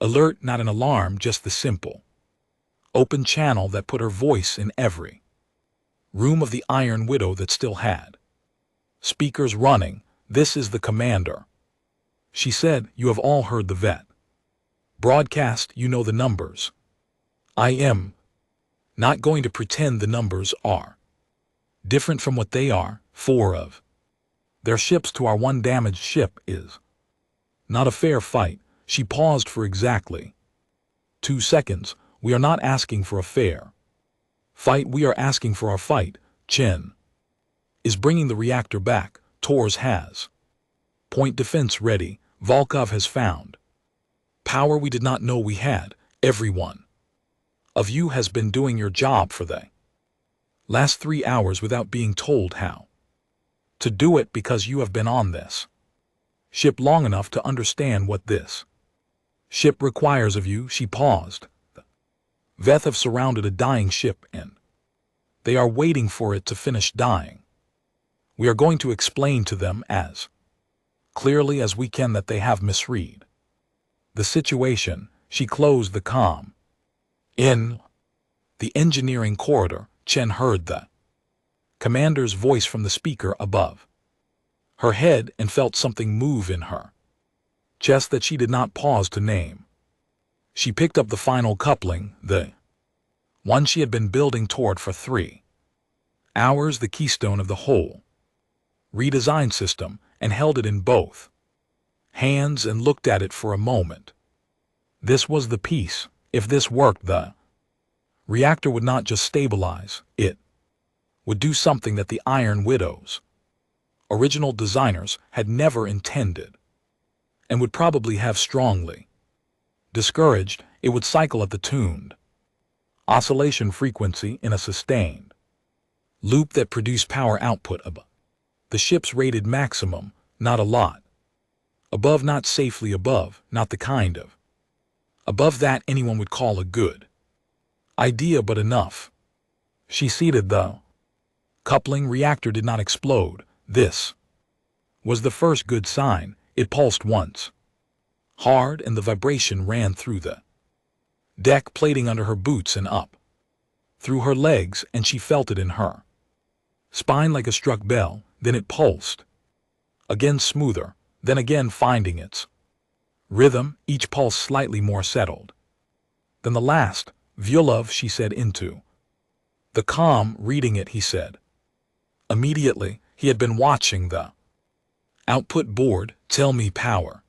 alert, not an alarm, just the simple open channel that put her voice in every room of the Iron Widow that still had speakers running. This is the commander, she said. You have all heard the vet broadcast. You know the numbers. I am not going to pretend the numbers are different from what they are. 4 of their ships to our 1 damaged ship is not a fair fight. She paused for exactly 2 seconds. We are not asking for a fair fight. We are asking for our fight. Chen is bringing the reactor back. Tors has point defense ready. Volkov has found power we did not know we had. Everyone of you has been doing your job for the last 3 hours without being told how. To do it because you have been on this ship long enough to understand what this ship requires of you. She paused. The Veth have surrounded a dying ship and they are waiting for it to finish dying. We are going to explain to them as clearly as we can that they have misread the situation. She closed the comm. In the engineering corridor, Chen heard the commander's voice from the speaker above her head and felt something move in her chest that she did not pause to name. She picked up the final coupling, the one she had been building toward for 3 hours, the keystone of the whole redesigned system, and held it in both hands and looked at it for a moment. This was the piece. If this worked, the reactor would not just stabilize, it would do something that the Iron Widow's original designers had never intended, and would probably have strongly discouraged. It would cycle at the tuned oscillation frequency in a sustained loop that produced power output above the ship's rated maximum, not a lot above, not safely above, not the kind of above that anyone would call a good idea, but enough. She seated the coupling. Reactor did not explode. This was the first good sign. It pulsed once hard and the vibration ran through the deck plating under her boots and up through her legs, and she felt it in her spine like a struck bell. Then it pulsed again, smoother, then again, finding its rhythm, each pulse slightly more settled than the last. Vyulov, she said into the comm. Reading it, he said. Immediately, he had been watching the output board. Tell me power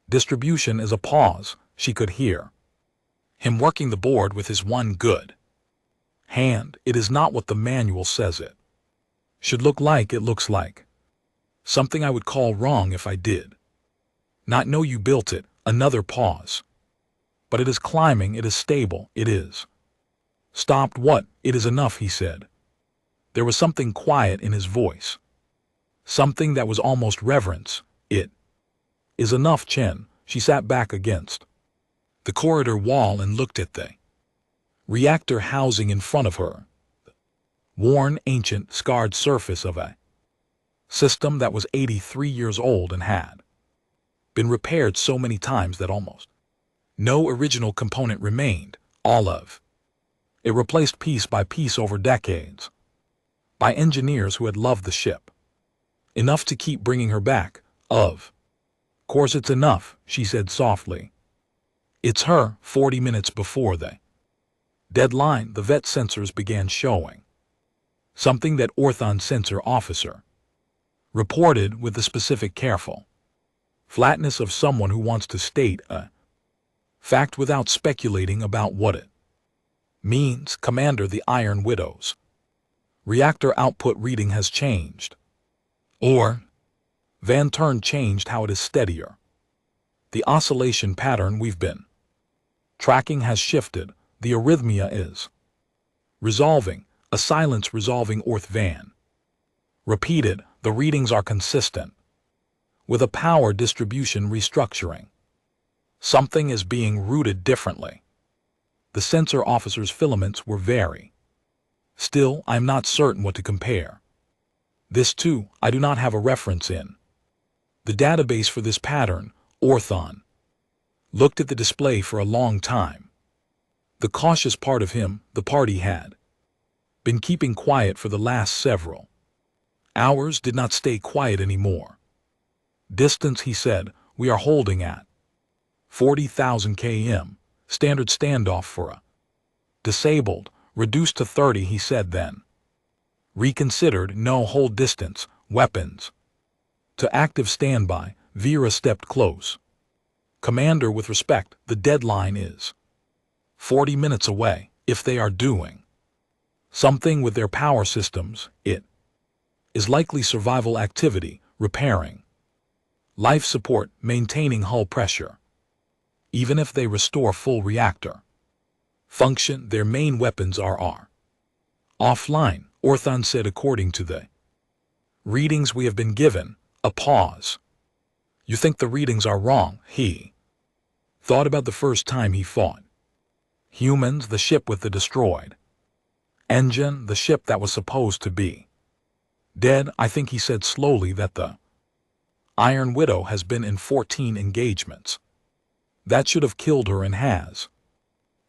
distribution. Is a pause. She could hear him working the board with his one good hand. It is not what the manual says it should look like. It looks like something I would call wrong if I did not know you built it. Another pause. But it is climbing. It is stable. It is stopped. What? It is enough, he said. There was something quiet in his voice, something that was almost reverence. It is enough, Chen. She sat back against the corridor wall and looked at the reactor housing in front of her, the worn, ancient, scarred surface of a system that was 83 years old and had been repaired so many times that almost no original component remained. All of it replaced piece by piece over decades by engineers who had loved the ship enough to keep bringing her back. Of course it's enough, she said softly. It's her. 40 minutes before the deadline, the vet sensors began showing something that Orthon sensor officer reported with the specific careful flatness of someone who wants to state a fact without speculating about what it means. Commander, the Iron Widow's reactor output reading has changed. Or Van Turn changed how it is steadier. The oscillation pattern we've been tracking has shifted. The arrhythmia is resolving. A silence resolving. Orth Van repeated. The readings are consistent with a power distribution restructuring. Something is being routed differently. The sensor officer's filaments were very still. I'm not certain what to compare this to. I do not have a reference in the database for this pattern. Orthon looked at the display for a long time. The cautious part of him, the party had been keeping quiet for the last several hours, did not stay quiet anymore. Distance, he said, we are holding at 40,000 km. Standard standoff for a disabled. Reduced to 30, he said then. Reconsidered. No, hold distance. Weapons to active standby. Vera stepped close. Commander, with respect, the deadline is 40 minutes away. If they are doing something with their power systems, it is likely survival activity, repairing life support, maintaining hull pressure. Even if they restore full reactor function, their main weapons are offline, Orthon said. According to the Readings we have been given. A pause. You think the readings are wrong, he thought about the first time he fought. Humans, the ship with the destroyed engine, the ship that was supposed to be dead. I think he said slowly that the Iron Widow has been in 14 engagements. That should have killed her and has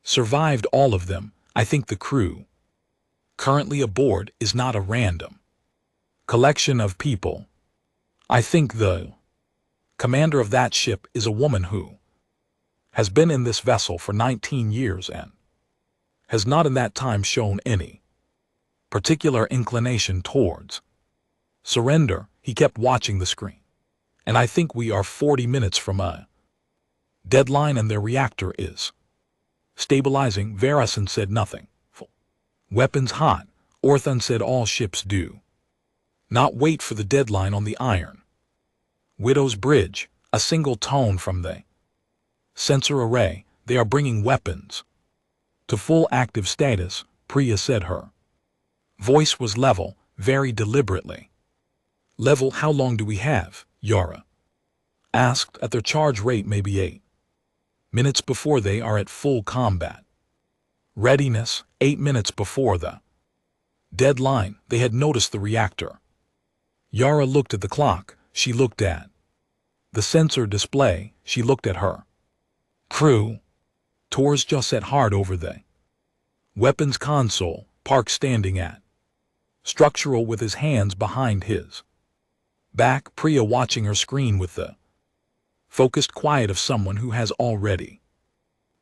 survived all of them. I think the crew currently aboard is not a random collection of people. I think the commander of that ship is a woman who has been in this vessel for 19 years and has not in that time shown any particular inclination towards surrender. He kept watching the screen. And I think we are 40 minutes from a deadline and their reactor is stabilizing. Varison said nothing. Weapons hot. Orthon said all ships do not wait for the deadline on the Iron Widow's bridge. A single tone from the sensor array. They are bringing weapons to full active status, Priya said. Her voice was level, very deliberately. Level. How long do we have? Yara asked. At their charge rate, maybe 8 minutes before they are at full combat readiness. 8 minutes before the deadline. They had noticed the reactor. Yara looked at the clock. She looked at the sensor display. She looked at her crew. Tors just sat hard over the weapons console. Park standing at structural with his hands behind his back. Priya watching her screen with the focused quiet of someone who has already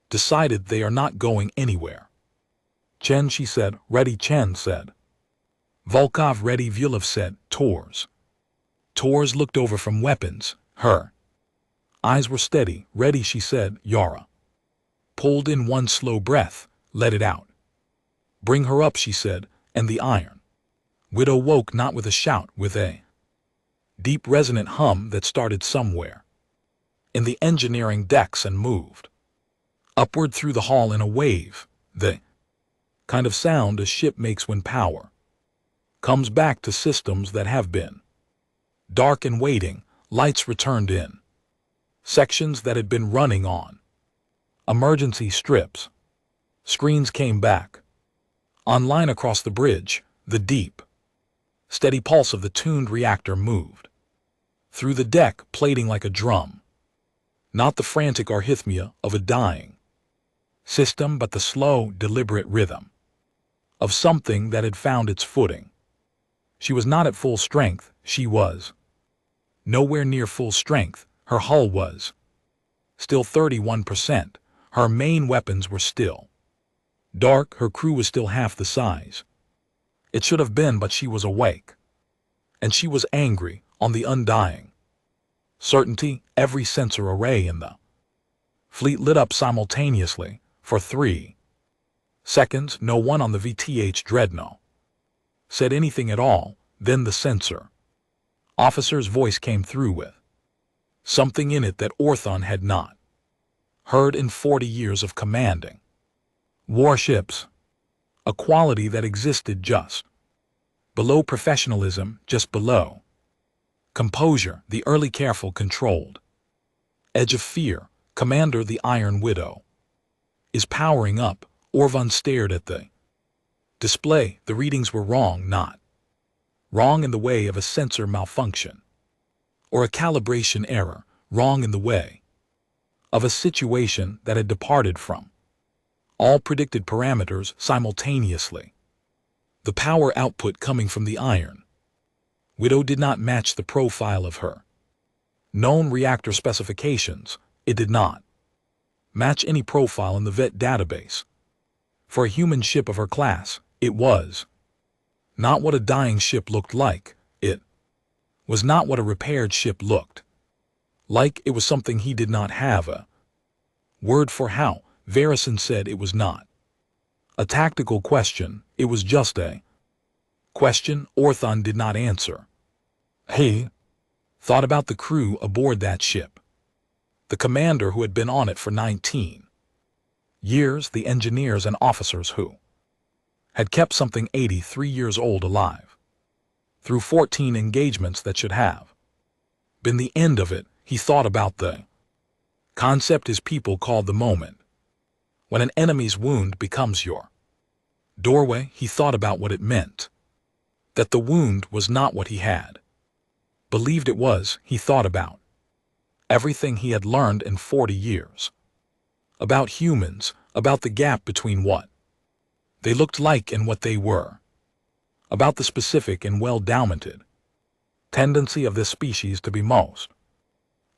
decided they are not going anywhere. Chen, she said. Ready, Chen said. Volkov, ready, Vyulov said. Tors. Tors looked over from weapons. Her eyes were steady. Ready, she said. Yara pulled in one slow breath. Let it out. Bring her up, she said, and the Iron Widow woke, not with a shout, with a deep resonant hum that started somewhere in the engineering decks and moved upward through the hall in a wave, the kind of sound a ship makes when power comes back to systems that have been dark and waiting. Lights returned in sections that had been running on emergency strips. Screens came back online across the bridge. The deep, steady pulse of the tuned reactor moved through the deck plating like a drum. Not the frantic arrhythmia of a dying system, but the slow, deliberate rhythm of something that had found its footing. She was not at full strength. She was nowhere near full strength. Her hull was still 31%. Her main weapons were still dark. Her crew was still half the size it should have been, but she was awake. And she was angry, on the undying certainty. Every sensor array in the fleet lit up simultaneously. For 3 seconds, no one on the VTH Dreadnought said anything at all. Then the sensor officer's voice came through with something in it that Orthon had not heard in 40 years of commanding warships. A quality that existed just below professionalism, just below composure, the early careful controlled edge of fear. Commander, the Iron Widow is powering up. Orvon stared at the display. The readings were wrong, not wrong in the way of a sensor malfunction or a calibration error, wrong in the way of a situation that had departed from all predicted parameters simultaneously. The power output coming from the Iron Widow did not match the profile of her known reactor specifications. It did not match any profile in the VET database. For a human ship of her class, it was not what a dying ship looked like. It was not what a repaired ship looked like. It was something he did not have a word for. How? Varison said it was not a tactical question. It was just a question. Orthon did not answer. He thought about the crew aboard that ship. The commander who had been on it for 19 years, the engineers and officers who had kept something 83 years old alive through 14 engagements that should have been the end of it. He thought about the concept his people called the moment. When an enemy's wound becomes your doorway, he thought about what it meant. That the wound was not what he had believed it was. He thought about everything he had learned in 40 years. About humans, about the gap between what they looked like and what they were. About the specific and well-documented tendency of this species to be most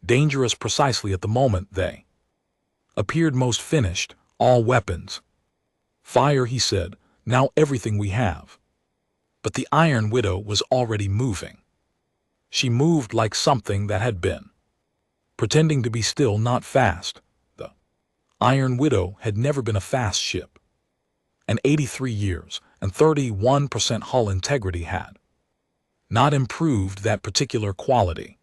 dangerous precisely at the moment they appeared most finished. All weapons fire, he said, now everything we have. But the Iron Widow was already moving. She moved like something that had been pretending to be still, not fast. The Iron Widow had never been a fast ship. And 83 years and 31% hull integrity had not improved that particular quality.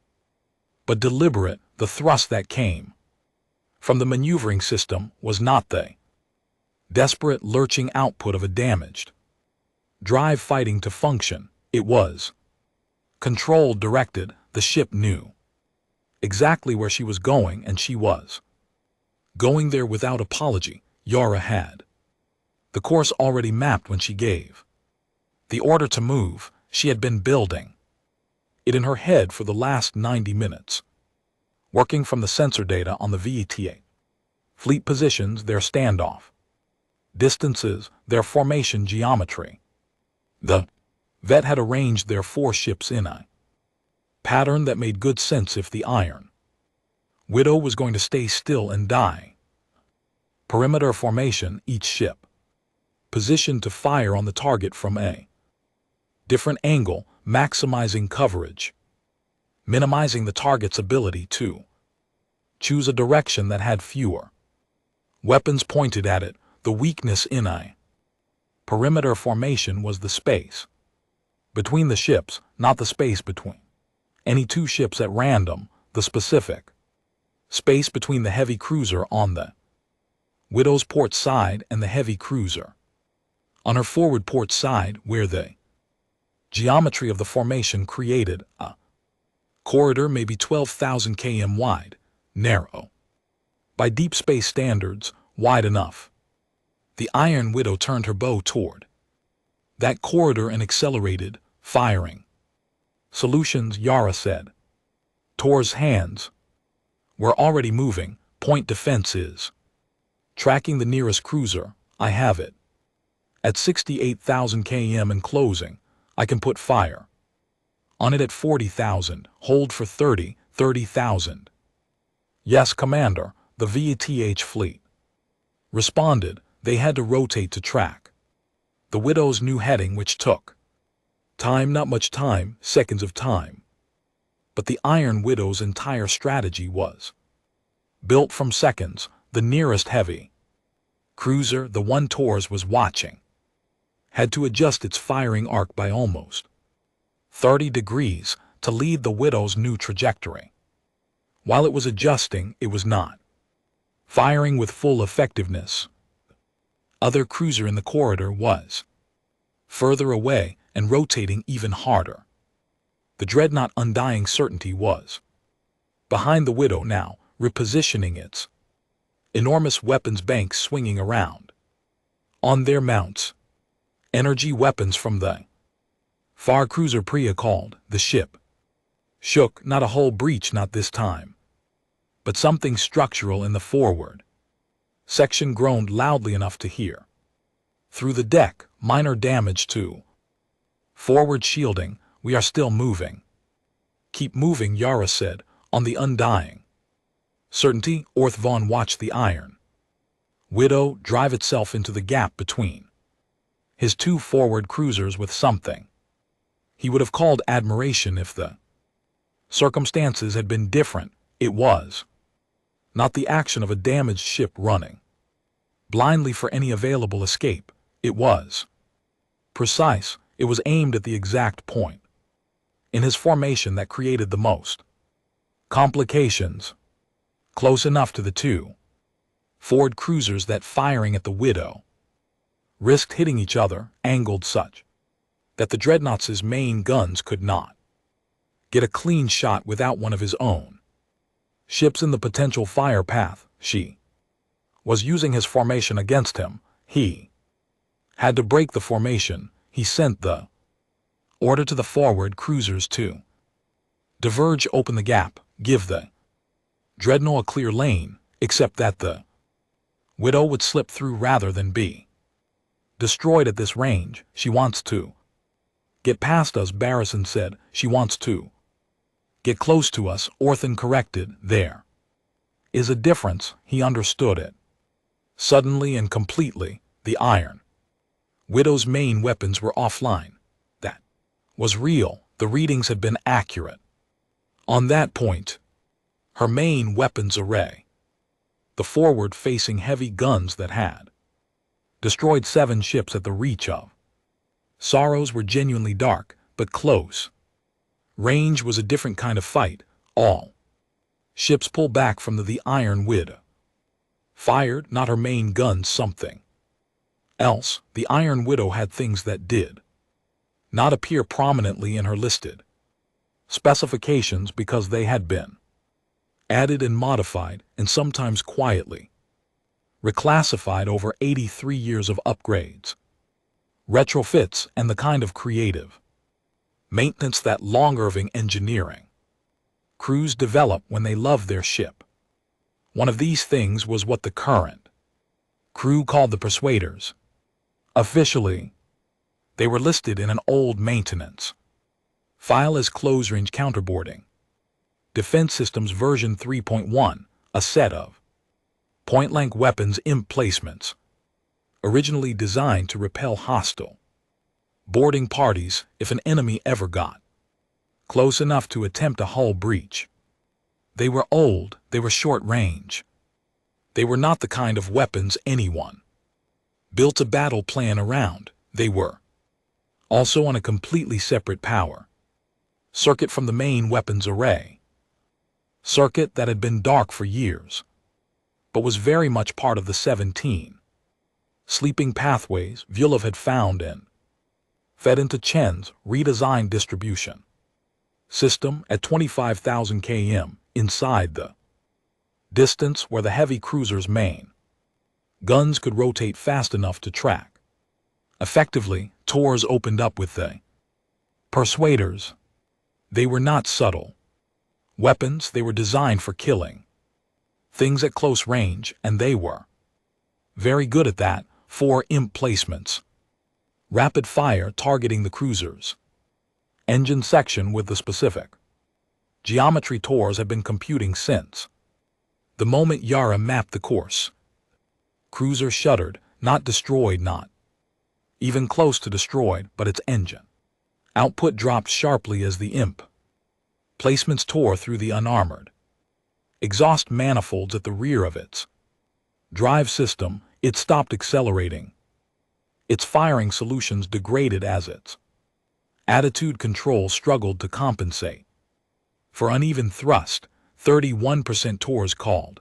But deliberate, the thrust that came from the maneuvering system was not the desperate lurching output of a damaged drive fighting to function. It was controlled, directed. The ship knew exactly where she was going, and she was going there without apology. Yara had the course already mapped when she gave the order to move. She had been building it in her head for the last 90 minutes, working from the sensor data on the VETA fleet positions, their standoff distances, their formation geometry. The vet had arranged their 4 ships in a pattern that made good sense if the Iron Widow was going to stay still and die. Perimeter formation, each ship positioned to fire on the target from a different angle, maximizing coverage, minimizing the target's ability to choose a direction that had fewer weapons pointed at it. The weakness in a perimeter formation was the space between the ships, not the space between any 2 ships at random, the specific space between the heavy cruiser on the Widow's port side and the heavy cruiser on her forward port side, where the geometry of the formation created a corridor maybe 12,000 km wide, narrow by deep space standards, wide enough. The Iron Widow turned her bow toward that corridor and accelerated, firing. Solutions, Yara said. Tor's hands were already moving. Point defense is tracking the nearest cruiser. I have it. At 68,000 km and closing, I can put fire on it at 40,000. Hold for 30,000. Yes, Commander, the VETH fleet responded. They had to rotate to track the Widow's new heading, which took time, not much time, seconds of time. But the Iron Widow's entire strategy was built from seconds. The nearest heavy cruiser, the one Tor's was watching, had to adjust its firing arc by almost 30 degrees to lead the Widow's new trajectory. While it was adjusting, it was not firing with full effectiveness. Other cruiser in the corridor was further away and rotating even harder. The dreadnought Undying Certainty was behind the Widow now, repositioning its enormous weapons banks, swinging around on their mounts. Energy weapons from the far cruiser Priya called. The ship shook, not a hull breach, not this time, but something structural in the forward section groaned loudly enough to hear through the deck. Minor damage to forward shielding. We are still moving. Keep moving, Yara said, on the Undying Certainty. Orth Vaughn watched the Iron Widow drive itself into the gap between his 2 forward cruisers with something he would have called admiration if the circumstances had been different. It was not the action of a damaged ship running blindly for any available escape. It was precise. It was aimed at the exact point in his formation that created the most complications, close enough to the 2 forward cruisers that firing at the Widow risked hitting each other, angled such that the Dreadnought's main guns could not get a clean shot without one of his own ships in the potential fire path. She was using his formation against him. He had to break the formation. He sent the order to the forward cruisers to diverge, open the gap, give the Dreadnought a clear lane, except that the Widow would slip through rather than be destroyed at this range. She wants to get past us, Barrison said. She wants to get close to us, Orthan corrected. There is a difference. He understood it. Suddenly and completely, the Iron Widow's main weapons were offline. That was real. The readings had been accurate. On that point, her main weapons array, the forward-facing heavy guns that had destroyed 7 ships at the reach of Sorrows, were genuinely dark, but close range was a different kind of fight. All ships pull back from the Iron Widow fired, not her main guns, something else. The Iron Widow had things that did not appear prominently in her listed specifications because they had been added and modified, and sometimes quietly reclassified over 83 years of upgrades, retrofits, and the kind of creative maintenance that longer-living engineering crews develop when they love their ship. One of these things was what the current crew called the Persuaders. Officially, they were listed in an old maintenance file as close-range counterboarding defense systems version 3.1, a set of point-blank weapons emplacements originally designed to repel hostile boarding parties if an enemy ever got close enough to attempt a hull breach. They were old, they were short-range. They were not the kind of weapons anyone built a battle plan around. They were also on a completely separate power circuit from the main weapons array. Circuit that had been dark for years, but was very much part of the 17 sleeping pathways Vyulov had found and fed into Chen's redesigned distribution system at 25,000 km inside the distance where the heavy cruiser's main guns could rotate fast enough to track. Effectively, Tors opened up with the Persuaders. They were not subtle weapons, they were designed for killing things at close range, and they were very good at that. 4 emplacements. Rapid fire targeting the cruiser's engine section with the specific geometry Tors had been computing since the moment Yara mapped the course. Cruiser shuddered, not destroyed, not even close to destroyed, but its engine output dropped sharply as the imp placements tore through the unarmored exhaust manifolds at the rear of its drive system. It stopped accelerating. Its firing solutions degraded as its attitude control struggled to compensate for uneven thrust. 31% Tors called.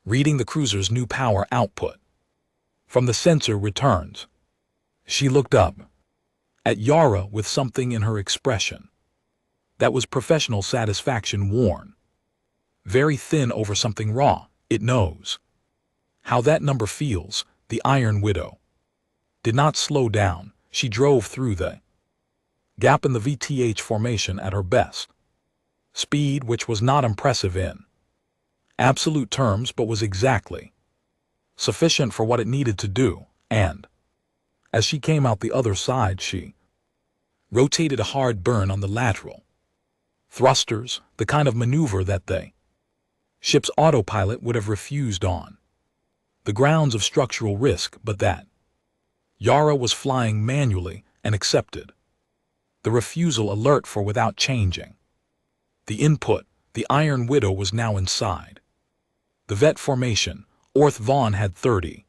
Reading the cruiser's new power output from the sensor returns. She looked up at Yara with something in her expression that was professional satisfaction, worn very thin over something raw. It knows how that number feels. The Iron Widow did not slow down. She drove through the gap in the VTH formation at her best speed, which was not impressive in absolute terms, but was exactly sufficient for what it needed to do. And as she came out the other side, she rotated a hard burn on the lateral thrusters, the kind of maneuver that the ship's autopilot would have refused on the grounds of structural risk, but that Yara was flying manually and accepted the refusal alert for without changing the input. The Iron Widow was now inside the vet formation. Orth Vaughn had 30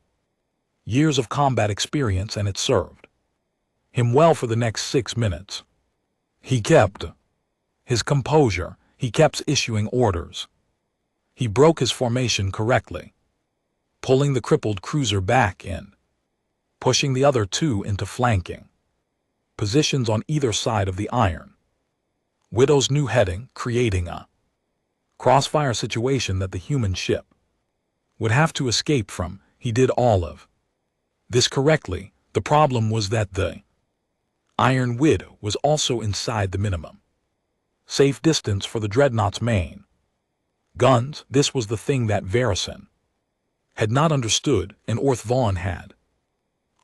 years of combat experience, and it served him well for the next 6 minutes. He kept his composure. He kept issuing orders. He broke his formation correctly, pulling the crippled cruiser back in, pushing the other 2 into flanking positions on either side of the Iron Widow's new heading, creating a crossfire situation that the human ship would have to escape from. He did all of this correctly. The problem was that the Iron Widow was also inside the minimum safe distance for the Dreadnought's main guns. This was the thing that Varison had not understood, and Orth Vaughn had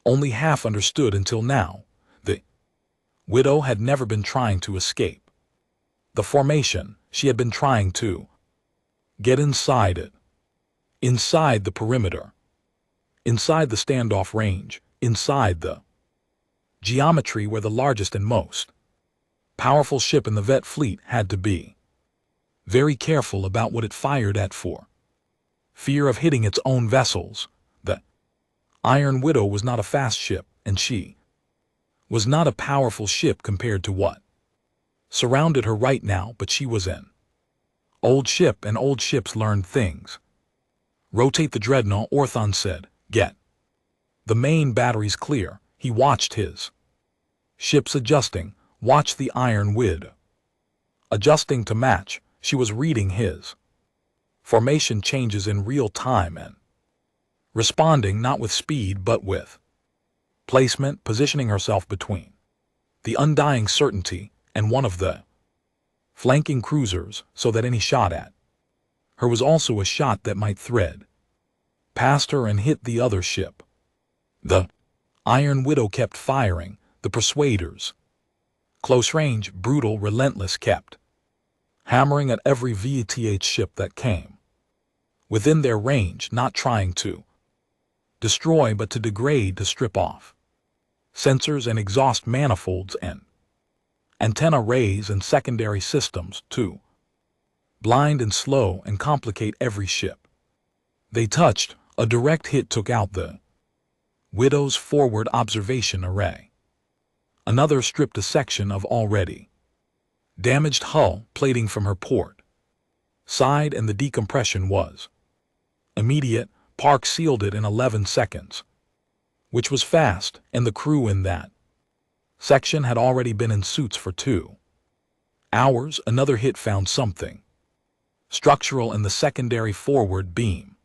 only half understood until now. The Widow had never been trying to escape the formation. She had been trying to get inside it, inside the perimeter, inside the standoff range, inside the geometry where the largest and most powerful ship in the Vet fleet had to be very careful about what it fired at for fear of hitting its own vessels. The Iron Widow was not a fast ship, and she was not a powerful ship compared to what surrounded her right now, but she was an old ship, and old ships learned things. Rotate the Dreadnought, Orthon said. Get the main batteries clear. He watched his ships adjusting, watched the Iron Widow adjusting to match. She was reading his formation changes in real time and responding not with speed but with placement, positioning herself between the undying certainty and one of the flanking cruisers so that any shot at her was also a shot that might thread past her and hit the other ship. The Iron Widow kept firing. The Persuaders, close range, brutal, relentless, kept hammering at every VTH ship that came within their range, not trying to destroy but to degrade, to strip off sensors and exhaust manifolds and antenna arrays and secondary systems, to blind and slow and complicate every ship they touched. A direct hit took out the Widow's forward observation array. Another stripped a section of already damaged hull plating from her port side, and the decompression was immediate. Park sealed it in 11 seconds, which was fast, and the crew in that section had already been in suits for 2 hours. Another hit found something structural in the secondary forward beam,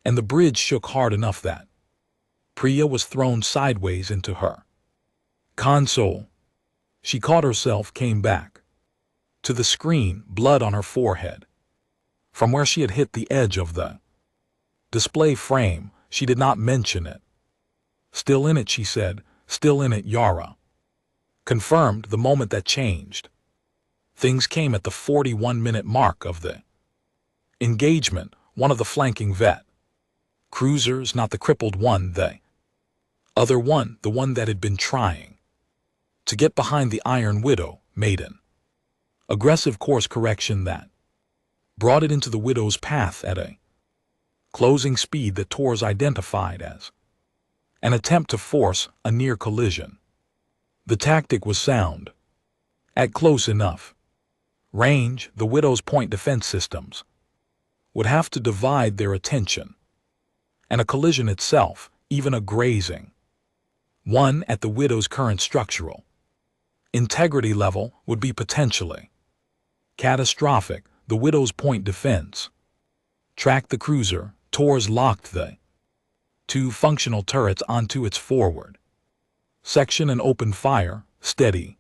and the bridge shook hard enough that Priya was thrown sideways into her console. She caught herself, came back to the screen, blood on her forehead from where she had hit the edge of the display frame. She did not mention it. Still in it, she said. Still in it, Yara confirmed. The moment that changed things came at the 41-minute mark of the engagement. One of the flanking Vet cruisers, not the crippled one, the other one, the one that had been trying to get behind the Iron Widow, made an aggressive course correction that brought it into the Widow's path at a closing speed that Torres identified as an attempt to force a near collision. The tactic was sound. At close enough range, the Widow's point defense systems would have to divide their attention, and a collision itself, even a grazing one at the Widow's current structural integrity level, would be potentially catastrophic. The Widow's point defense tracked the cruiser. Torres locked the 2 functional turrets onto its forward section and opened fire, steady,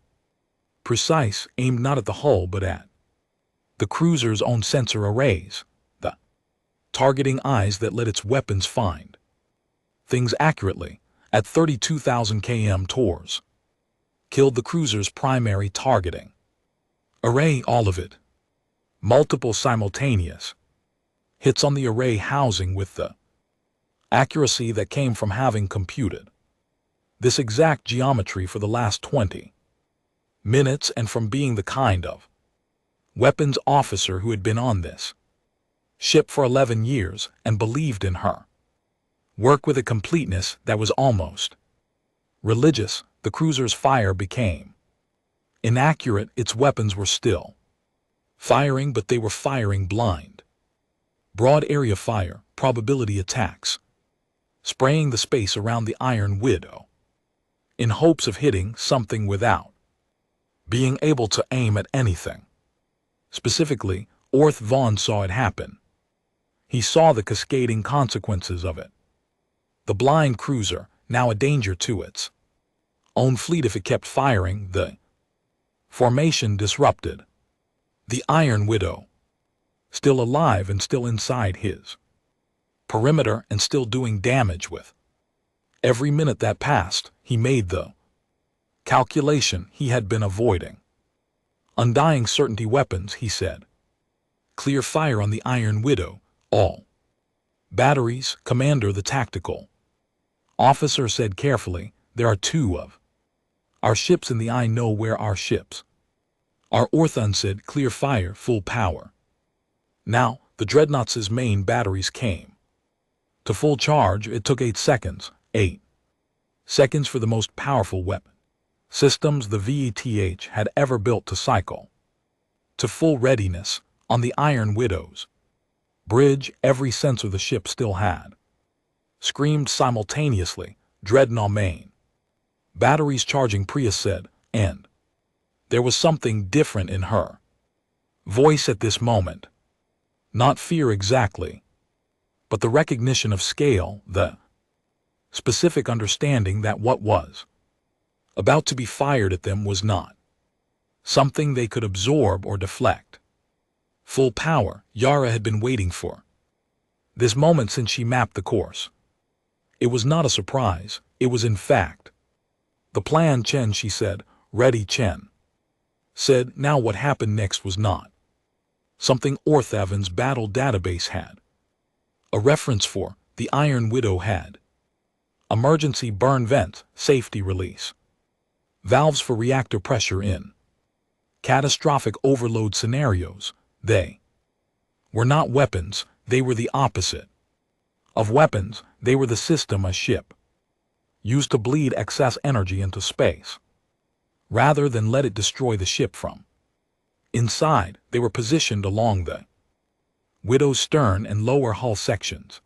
precise, aimed not at the hull but at the cruiser's own sensor arrays, the targeting eyes that let its weapons find things accurately. At 32,000 km, Torres killed the cruiser's primary targeting array, all of it. Multiple simultaneous hits on the array housing with the accuracy that came from having computed this exact geometry for the last 20 minutes and from being the kind of weapons officer who had been on this ship for 11 years and believed in her work with a completeness that was almost religious. The cruiser's fire became inaccurate. Its weapons were still firing, but they were firing blind. Broad area fire, probability attacks, spraying the space around the Iron Widow in hopes of hitting something without being able to aim at anything. Specifically, Orth Vaughn saw it happen. He saw the cascading consequences of it. The blind cruiser, now a danger to its own fleet if it kept firing, the formation disrupted. The Iron Widow, still alive and still inside his perimeter and still doing damage with every minute that passed, he made the calculation he had been avoiding. Undying certainty weapons, he said. Clear fire on the Iron Widow, all batteries, Commander. The tactical officer said carefully, there are 2 of our ships in the I know where our ships are. Orthon said, clear fire, full power. Now, the Dreadnought's main batteries came to full charge. It took 8 seconds. 8 seconds for the most powerful weapon systems the VETH had ever built to cycle to full readiness on the Iron Widow's bridge. Every sensor the ship still had screamed simultaneously, Dreadnought main batteries charging, Priya said, and there was something different in her voice at this moment. Not fear exactly, but the recognition of scale, the specific understanding that what was about to be fired at them was not something they could absorb or deflect. Full power. Yara had been waiting for this moment since she mapped the course. It was not a surprise, it was in fact the plan. Chen, she said. Ready, Chen said. Now what happened next was not something Orthaven's battle database had a reference for. The Iron Widow had emergency burn vent, safety release valves for reactor pressure in catastrophic overload scenarios. They were not weapons, they were the opposite of weapons. They were the system a ship used to bleed excess energy into space rather than let it destroy the ship from inside. They were positioned along the Widow's stern and lower hull sections.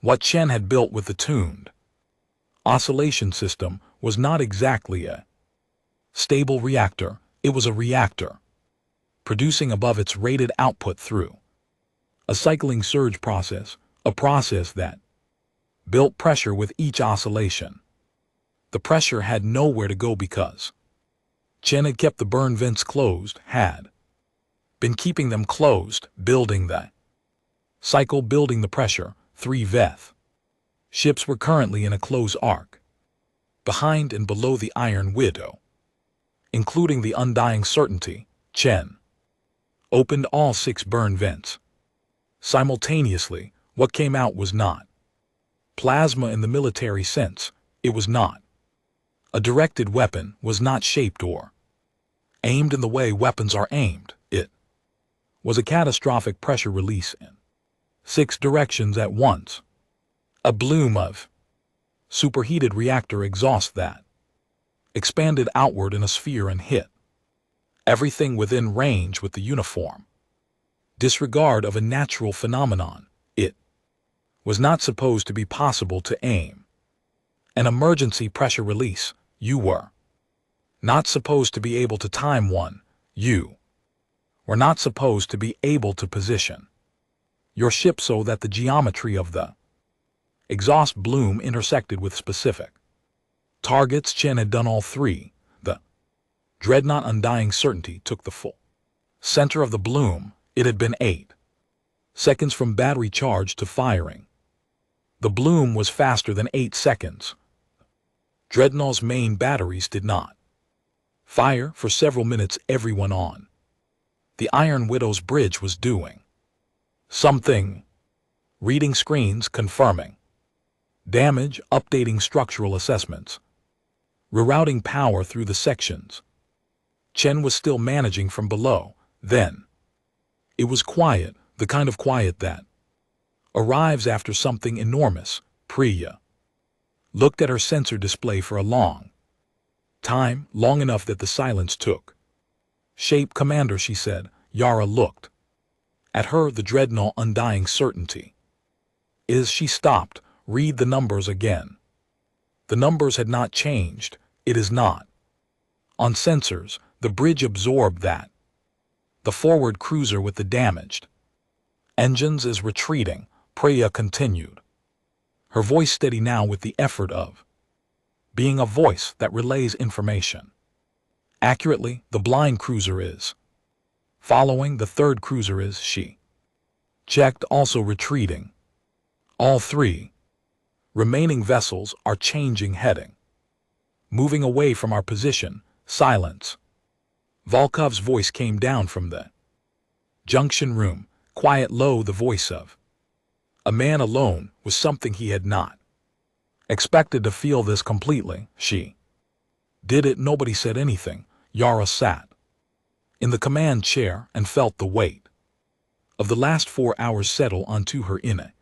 What Chen had built with the tuned oscillation system was not exactly a stable reactor. It was a reactor producing above its rated output through a cycling surge process, a process that built pressure with each oscillation. The pressure had nowhere to go because Chen had kept the burn vents closed, had been keeping them closed, building the cycle, building the pressure. 3 VETH ships were currently in a close arc behind and below the Iron Widow, including the Undying Certainty. Chen opened all 6 burn vents simultaneously. What came out was not plasma in the military sense. It was not a directed weapon, was not shaped or aimed in the way weapons are aimed. It was a catastrophic pressure release in 6 directions at once. A bloom of superheated reactor exhaust that expanded outward in a sphere and hit everything within range with the uniform disregard of a natural phenomenon. It was not supposed to be possible to aim an emergency pressure release. You were not supposed to be able to time one. You were not supposed to be able to position your ship so that the geometry of the exhaust bloom intersected with specific targets. Chen had done all 3. The Dreadnought Undying Certainty took the full center of the bloom. It had been 8 seconds from battery charge to firing. The bloom was faster than 8 seconds. Dreadnought's main batteries did not fire for several minutes. Everyone on the Iron Widow's bridge was doing something, reading screens, confirming damage, updating structural assessments, rerouting power through the sections. Chen was still managing from below. Then it was quiet, the kind of quiet that arrives after something enormous. Priya looked at her sensor display for a long time, long enough that the silence took shape. Commander, she said. Yara looked at her. The Dreadnought Undying Certainty is. She stopped. Read the numbers again. The numbers had not changed. It is not. On sensors, the bridge absorbed that. The forward cruiser with the damaged engines is retreating, Priya continued. Her voice steady now with the effort of being a voice that relays information. Accurately, the blind cruiser is following, the third cruiser is she. Checked, also retreating. All three remaining vessels are changing heading. Moving away from our position, silence. Volkov's voice came down from the junction room, quiet, low, the voice of a man alone was something he had not expected to feel this completely. She did it. Nobody said anything. Yara sat in the command chair and felt the weight of the last 4 hours settle onto her in a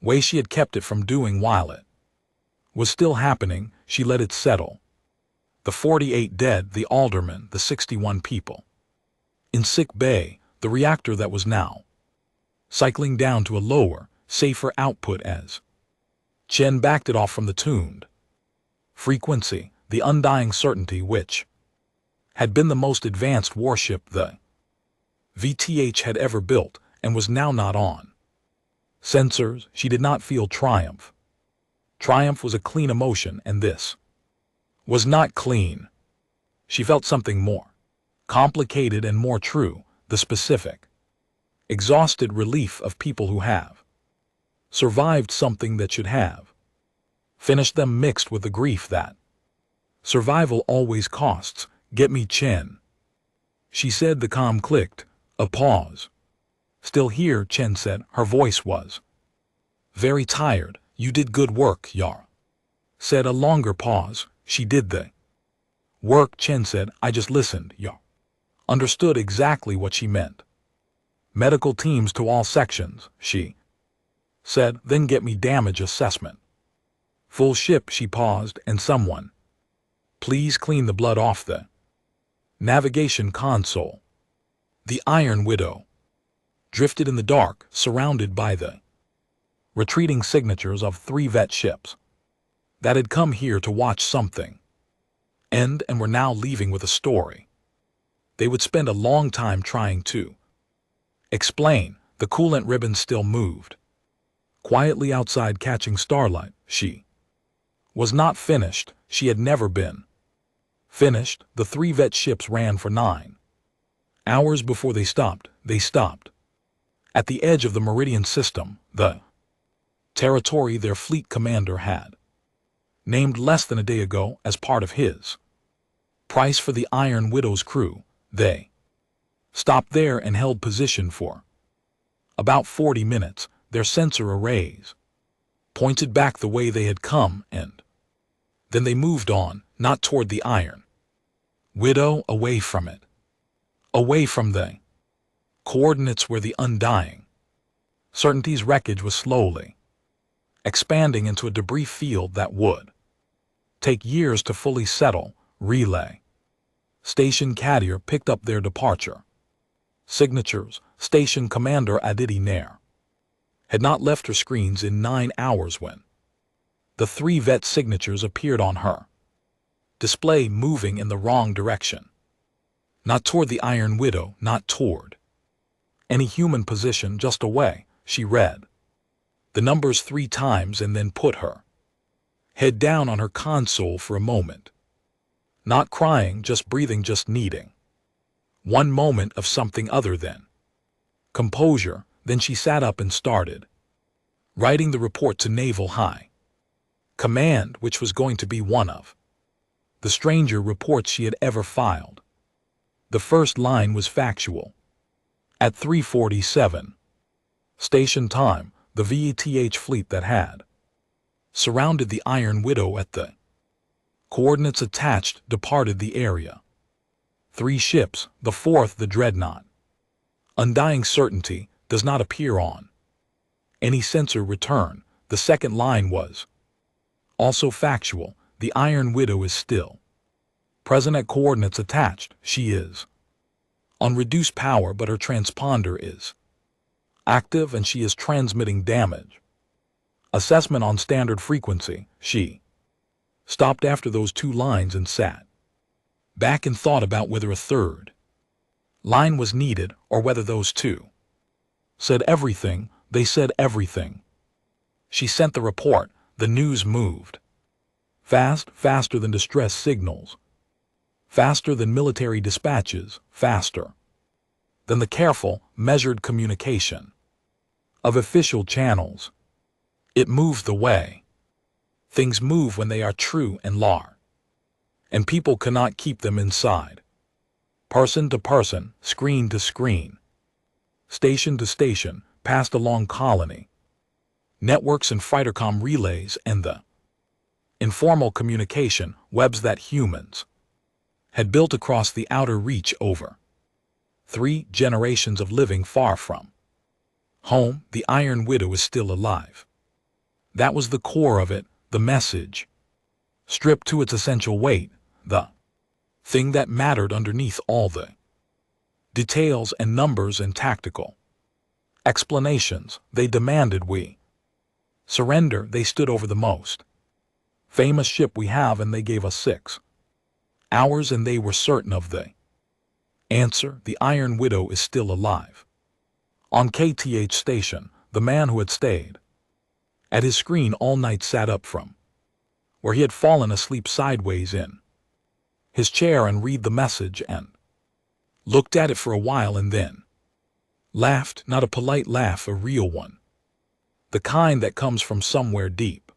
way she had kept it from doing while it was still happening. She let it settle. The 48 dead, the alderman, the 61 people in sick bay, the reactor that was now cycling down to a lower, safer output as Chen backed it off from the tuned frequency, the undying certainty which had been the most advanced warship the VTH had ever built and was now not on sensors. She did not feel triumph. Triumph was a clean emotion, and this was not clean. She felt something more complicated and more true, the specific, exhausted relief of people who have survived something that should have finished them, mixed with the grief that survival always costs. Get me, Chen, she said. The comm clicked. A pause. Still here, Chen said. Her voice was very tired. You did good work, Yara said. A longer pause. She did the work, Chen said. I just listened. Yara understood exactly what she meant. Medical teams to all sections, she said. Then get me damage assessment. Full ship. She paused. And someone, please clean the blood off the navigation console. The Iron Widow drifted in the dark, surrounded by the retreating signatures of 3 vet ships that had come here to watch something end and were now leaving with a story they would spend a long time trying to explain. The coolant ribbon still moved quietly outside, catching starlight. She was not finished. She had never been finished. The 3 vet ships ran for 9 hours before they stopped. They stopped at the edge of the Meridian system, the territory their fleet commander had named less than a day ago as part of his price for the Iron Widow's crew. They stopped there and held position for about 40 minutes. Their sensor arrays pointed back the way they had come, and then they moved on, not toward the Iron Widow, away from it, away from the coordinates where the undying certainty's wreckage was slowly expanding into a debris field that would take years to fully settle. Relay Station Kadir picked up their departure signatures. Station Commander Aditi Nair had not left her screens in 9 hours when the 3 vet signatures appeared on her display, moving in the wrong direction. Not toward the Iron Widow, not toward any human position, just away. She read the numbers 3 times and then put her head down on her console for a moment. Not crying, just breathing, just needing one moment of something other than composure. Then she sat up and started writing the report to Naval High Command, which was going to be one of the stranger reports she had ever filed. The first line was factual. At 3:47 station time, the VTH fleet that had surrounded the Iron Widow at the coordinates attached departed the area. 3 ships, the 4th the Dreadnought. Undying certainty does not appear on any sensor return. The second line was also factual. The Iron Widow is still present at coordinates attached. She is on reduced power, but her transponder is active and she is transmitting damage assessment on standard frequency. She Stopped after those 2 lines and sat back and thought about whether a third line was needed or whether those 2 said everything. They said everything. She sent the report. The news moved fast, faster than distress signals, faster than military dispatches, faster than the careful, measured communication of official channels. It moved the way things move when they are true and large, and people cannot keep them inside. Person to person, screen to screen, station to station, passed along colony, networks and fightercom relays, and the informal communication webs that humans had built across the outer reach over 3 generations of living far from home. The Iron Widow is still alive. That was the core of it, the message. Stripped to its essential weight, the thing that mattered underneath all the details and numbers and tactical explanations. They demanded we surrender. They stood over the most famous ship we have, and they gave us 6 hours, and they were certain of the answer. The Iron Widow is still alive. On KTH station, the man who had stayed at his screen all night sat up from where he had fallen asleep sideways in his chair and read the message and looked at it for a while and then laughed. Not a polite laugh, a real one. The kind that comes from somewhere deep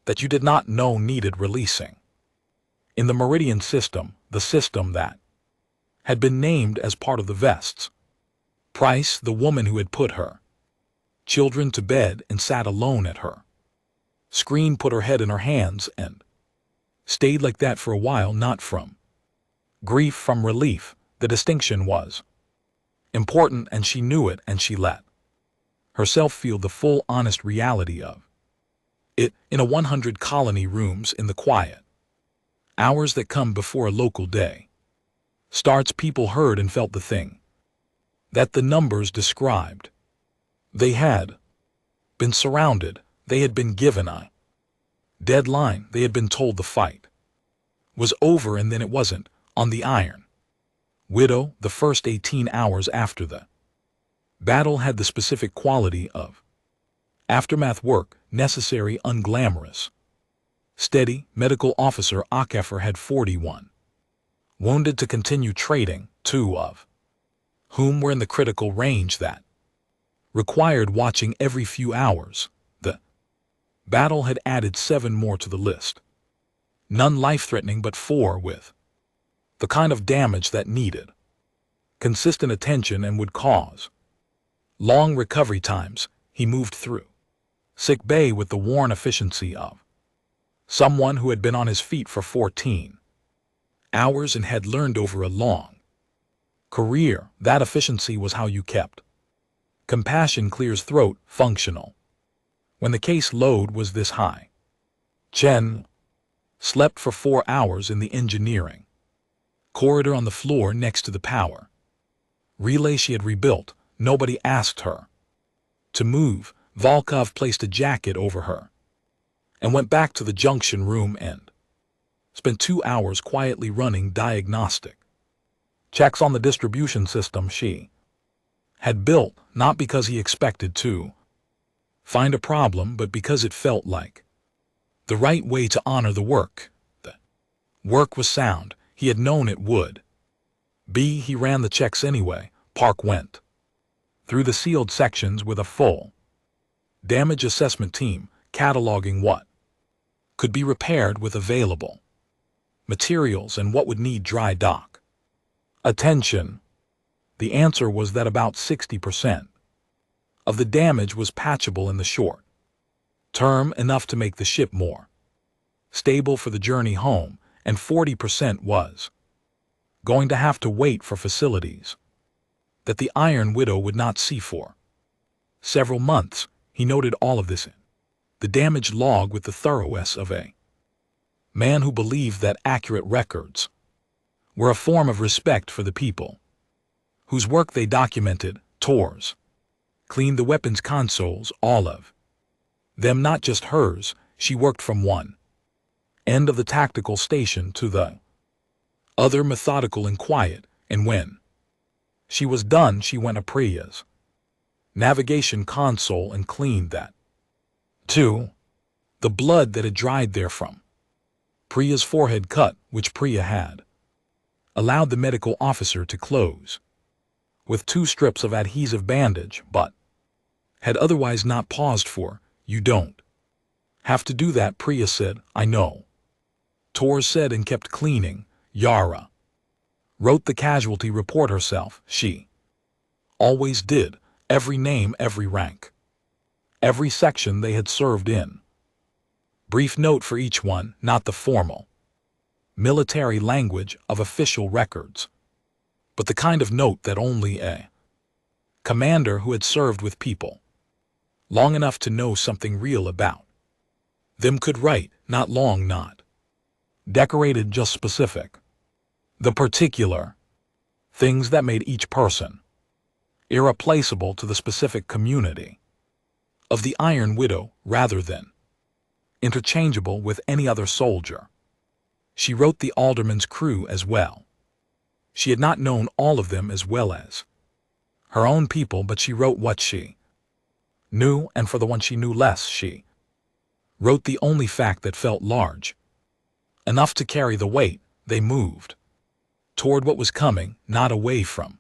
that you did not know needed releasing. In the Meridian system, the system that had been named as part of the vests, Price, the woman who had put her children to bed and sat alone at her screen, put her head in her hands and stayed like that for a while, not from grief, from relief. The distinction was important, and she knew it, and she let herself feel the full, honest reality of it in a 100 colony rooms in the quiet hours that come before a local day starts. People heard and felt the thing that the numbers described. They had been surrounded. They had been given a deadline. They had been told the fight was over, and then it wasn't. On the Iron Widow, the first 18 hours after the battle had the specific quality of aftermath work, necessary, unglamorous, steady. Medical officer Akefer had 41 wounded to continue trading, 2 of whom were in the critical range that required watching every few hours. The battle had added 7 more to the list. None life-threatening, but 4 with the kind of damage that needed consistent attention and would cause long recovery times. He moved through sick bay with the worn efficiency of someone who had been on his feet for 14 hours and had learned over a long career. That efficiency was how you kept compassion clear's throat functional when the case load was this high. Chen slept for 4 hours in the engineering corridor on the floor next to the power relay she had rebuilt. Nobody asked her to move. Volkov placed a jacket over her and went back to the junction room and spent 2 hours quietly running diagnostic checks on the distribution system she had built, not because he expected to find a problem, but because it felt like the right way to honor the work. The work was sound. He had known it would be. He ran the checks anyway. Park went through the sealed sections with a full damage assessment team, cataloging what could be repaired with available materials and what would need dry dock attention. The answer was that about 60% of the damage was patchable in the short term, enough to make the ship more stable for the journey home, and 40% was going to have to wait for facilities that the Iron Widow would not see for several months. He noted all of this in the damage log with the thoroughness of a man who believed that accurate records were a form of respect for the people whose work they documented. Tours cleaned the weapons consoles, all of them, not just hers. She worked from one end of the tactical station to the other, methodical and quiet, and when she was done, she went to Priya's navigation console and cleaned that, too. The blood that had dried there from Priya's forehead cut, which Priya had allowed the medical officer to close with 2 strips of adhesive bandage, but had otherwise not paused for. You don't have to do that, Priya said. I know, Tor said, and kept cleaning. Yara wrote the casualty report herself. She always did. Every name, every rank, every section they had served in. Brief note for each one, not the formal military language of official records, but the kind of note that only a commander who had served with people long enough to know something real about them could write. Not long, not decorated, just specific. The particular things that made each person irreplaceable to the specific community of the Iron Widow, rather than interchangeable with any other soldier. She wrote the alderman's crew as well. She had not known all of them as well as her own people, but she wrote what she knew, and for the one she knew less, she wrote the only fact that felt large enough to carry the weight. They moved toward what was coming, not away from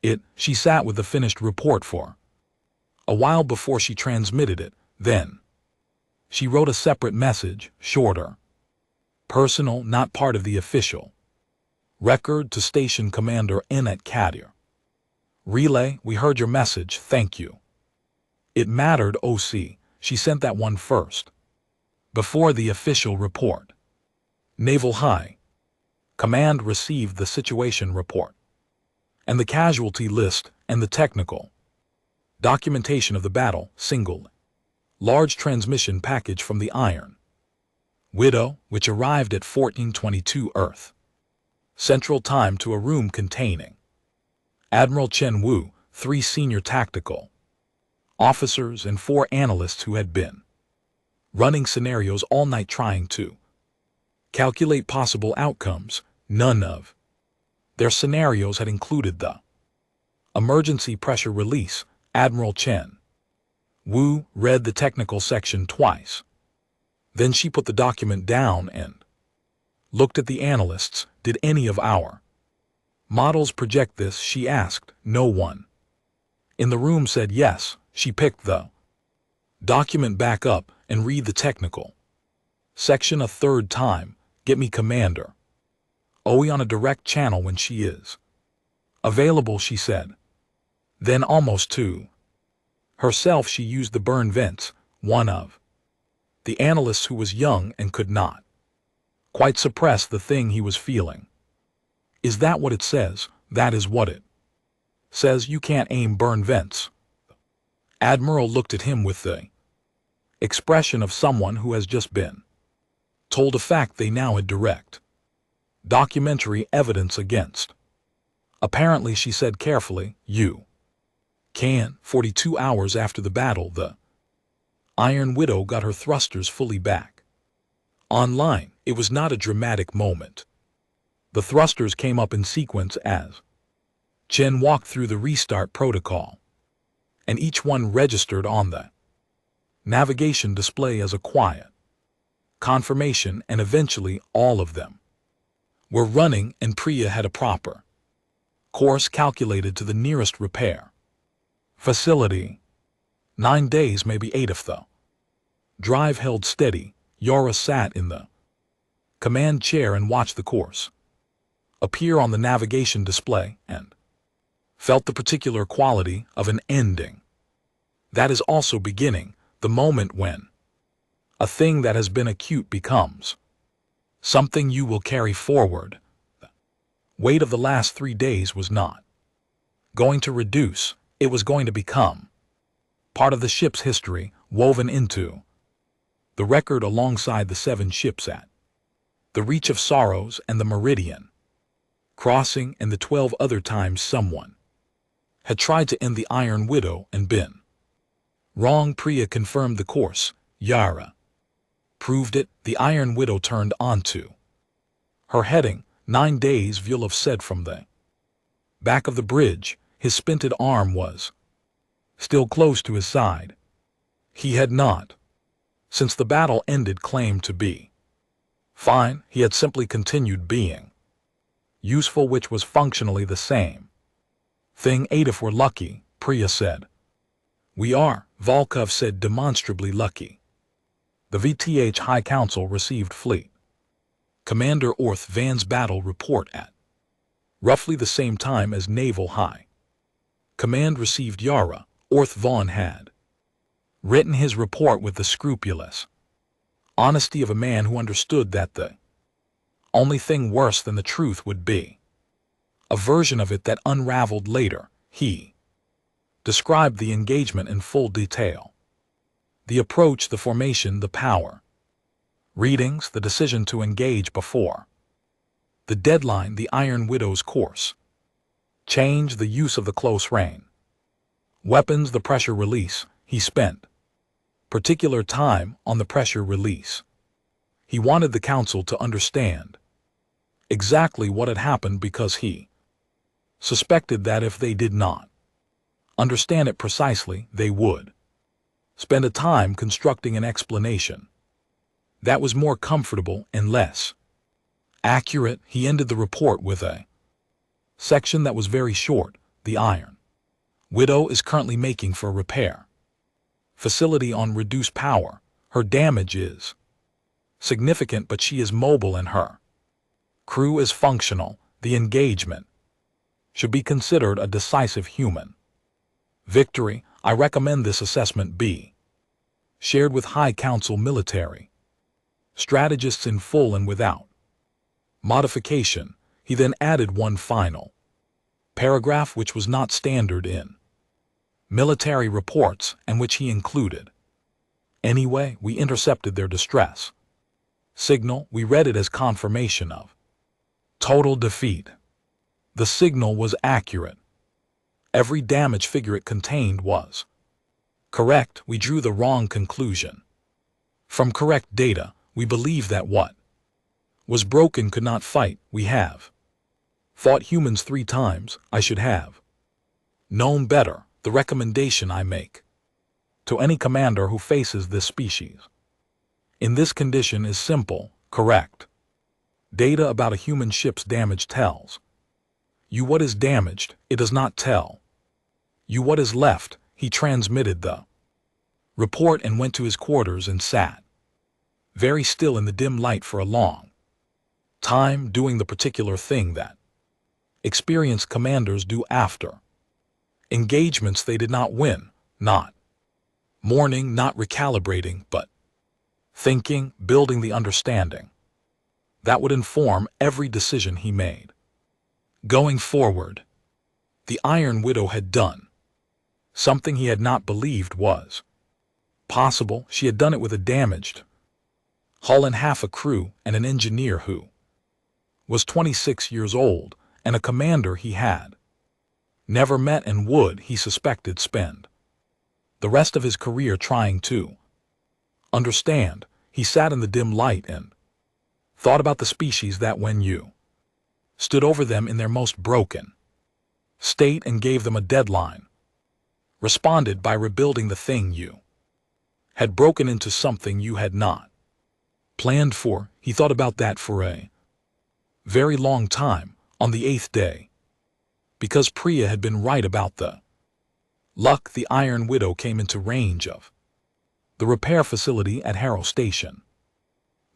it. She sat with the finished report for a while before she transmitted it. Then she wrote a separate message, shorter, personal, not part of the official record, to Station Commander N at Kadir. Relay, we heard your message, thank you. It mattered, OC. She sent that one first, before the official report. Naval High Command received the situation report and the casualty list and the technical documentation of the battle, single large transmission package from the Iron Widow, which arrived at 1422 Earth Central Time to a room containing Admiral Chen Wu, 3 senior tactical officers, and 4 analysts who had been running scenarios all night trying to calculate possible outcomes. None of their scenarios had included the emergency pressure release. Admiral Chen Wu read the technical section twice. Then she put the document down and looked at the analysts. Did any of our models project this? She asked. No one in the room said yes. She picked the document back up and read the technical section a 3rd time. Get me Commander Oe on a direct channel when she is available, she said. Then, almost to herself, she used the burn vents. One of the analysts, who was young and could not quite suppress the thing he was feeling. Is that what it says? That is what it says. You can't aim burn vents. Admiral looked at him with the expression of someone who has just been told a fact they now had direct documentary evidence against. Apparently, she said carefully, you can. 42 hours after the battle, the Iron Widow got her thrusters fully back online. It was not a dramatic moment. The thrusters came up in sequence as Chen walked through the restart protocol, and each one registered on the navigation display as a quiet confirmation, and eventually all of them were running, and Priya had a proper course calculated to the nearest repair facility. 9 days, maybe 8 if the drive held steady. Yara sat in the command chair and watched the course appear on the navigation display and felt the particular quality of an ending that is also beginning, the moment when a thing that has been acute becomes something you will carry forward. The weight of the last 3 days was not going to reduce, it was going to become part of the ship's history, woven into the record alongside the 7 ships at the Reach of Sorrows and the Meridian Crossing, and the 12 other times someone had tried to end the Iron Widow and been wrong. Priya confirmed the course. Yara proved it, the Iron Widow turned onto. Her heading, 9 days Vyulov said from the back of the bridge, his splinted arm was still close to his side. He had not, since the battle ended, claimed to be fine. He had simply continued being useful, which was functionally the same thing. If we're lucky, Priya said. We are, Volkov said, demonstrably lucky. The VTH High Council received Fleet Commander Orth Van's battle report at roughly the same time as Naval High Command received Yara. Orth Vaughn had written his report with the scrupulous honesty of a man who understood that the only thing worse than the truth would be a version of it that unraveled later. He described the engagement in full detail. The approach, the formation, the power readings, the decision to engage before the deadline, the Iron Widow's course change, the use of the close range weapons, the pressure release. He spent particular time on the pressure release. He wanted the council to understand exactly what had happened, because he suspected that if they did not understand it precisely, they would spend a time constructing an explanation that was more comfortable and less accurate. He ended the report with a section that was very short. The Iron Widow is currently making for repair facility on reduced power. Her damage is significant, but she is mobile and her crew is functional. The engagement should be considered a decisive human victory. I recommend this assessment be shared with High Council military strategists in full and without modification. He then added one final paragraph which was not standard in military reports and which he included anyway. We intercepted their distress signal. We read it as confirmation of total defeat. The signal was accurate. Every damage figure it contained was correct. We drew the wrong conclusion from correct data. We believe that what was broken could not fight. We have fought humans 3 times. I should have known better. The recommendation I make to any commander who faces this species in this condition is simple: correct data about a human ship's damage tells you what is damaged. It does not tell you what is left. He transmitted the report and went to his quarters and sat very still in the dim light for a long time, doing the particular thing that experienced commanders do after engagements they did not win: not mourning, not recalibrating, but thinking, building the understanding that would inform every decision he made going forward. The Iron Widow had done something he had not believed was possible. She had done it with a damaged hull and half a crew, and an engineer who was 26 years old, and a commander he had never met and would, he suspected, spend the rest of his career trying to understand. He sat in the dim light and thought about the species that, when you stood over them in their most broken state and gave them a deadline, responded by rebuilding the thing you had broken into something you had not planned for. He thought about that for a very long time. On the 8th day, because Priya had been right about the luck, the Iron Widow came into range of the repair facility at Harrow Station.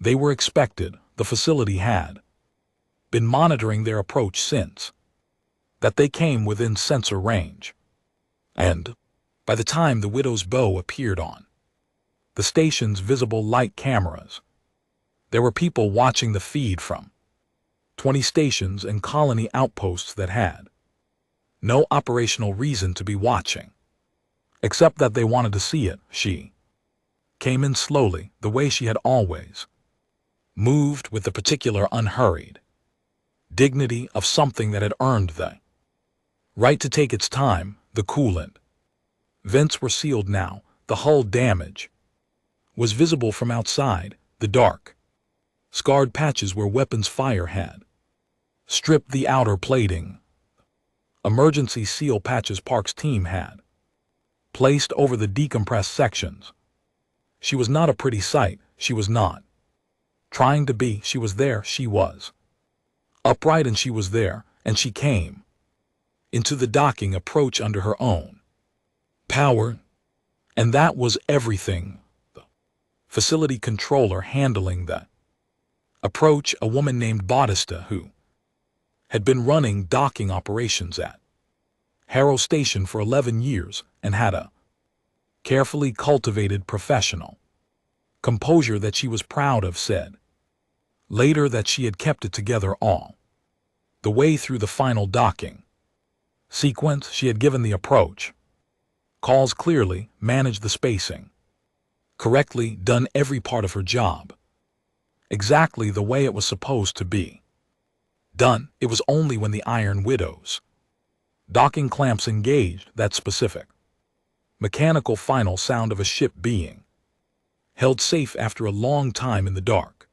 They were expected. The facility had been monitoring their approach since that they came within sensor range, and by the time the Widow's bow appeared on the station's visible light cameras, there were people watching the feed from 20 stations and colony outposts that had no operational reason to be watching, except that they wanted to see it. She came in slowly, the way she had always moved, with the particular unhurried dignity of something that had earned the right to take its time. The coolant vents were sealed now. The hull damage was visible from outside. the dark, scarred patches where weapons fire had stripped the outer plating. Emergency seal patches Park's team had placed over the decompressed sections. She was not a pretty sight, she was not trying to be, she was there, she was upright and she was there, and she came into the docking approach under her own power, and that was everything. The facility controller handling the approach, a woman named Bautista who had been running docking operations at Harrow Station for 11 years and had a carefully cultivated professional composure that she was proud of, said later that she had kept it together all the way through the final docking sequence. She had given the approach calls clearly, managed the spacing correctly, done every part of her job exactly the way it was supposed to be done. It was only when the Iron Widow's docking clamps engaged, that specific mechanical final sound of a ship being held safe after a long time in the dark,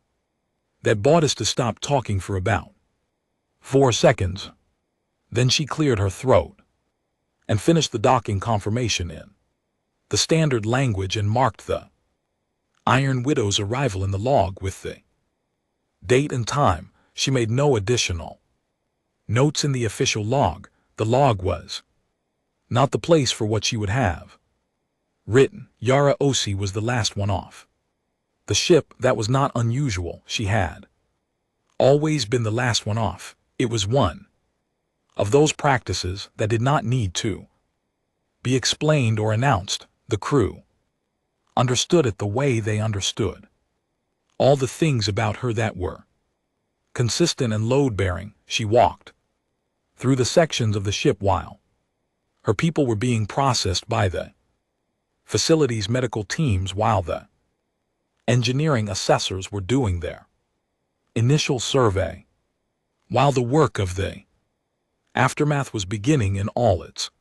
that Bautista stopped talking for about 4 seconds. Then she cleared her throat and finished the docking confirmation in the standard language and marked the Iron Widow's arrival in the log with the date and time. She made no additional notes in the official log. The log was not the place for what she would have written. Yara Osi was the last one off the ship. That was not unusual. She had always been the last one off. It was one of those practices that did not need to be explained or announced. The crew understood it the way they understood all the things about her that were consistent and load-bearing. She walked through the sections of the ship while her people were being processed by the facility's medical teams, while the engineering assessors were doing their initial survey, while the work of the aftermath was beginning in all its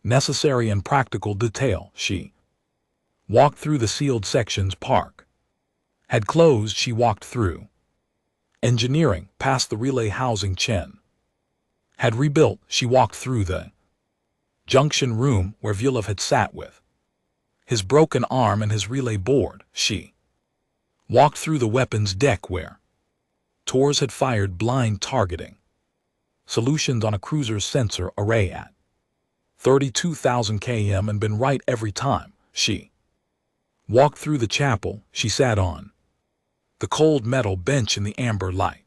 necessary and practical detail. She walked through the sealed sections Park had closed. She walked through engineering, past the relay housing Chen had rebuilt. She walked through the junction room where Vyulov had sat with his broken arm and his relay board. She walked through the weapons deck where Tors had fired blind targeting solutions on a cruiser's sensor array at 32,000 km and been right every time. She walked through the chapel. She sat on the cold metal bench in the amber light.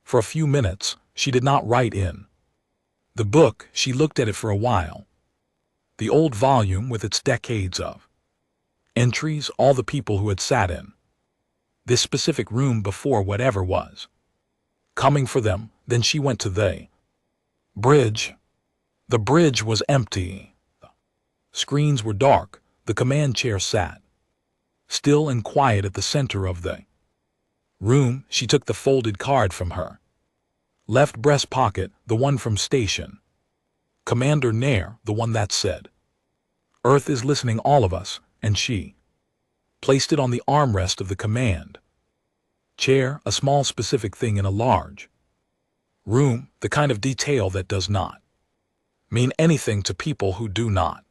For a few minutes, she did not write in the book. She looked at it for a while. The old volume with its decades of entries, all the people who had sat in this specific room before, whatever was coming for them. Then she went to the bridge. The bridge was empty. The screens were dark. The command chair sat still and quiet at the center of the room. She took the folded card from her left breast pocket, the one from Station Commander Nair, the one that said, "Earth is listening, all of us," and she placed it on the armrest of the command chair, a small specific thing in a large room, the kind of detail that does not mean anything to people who do not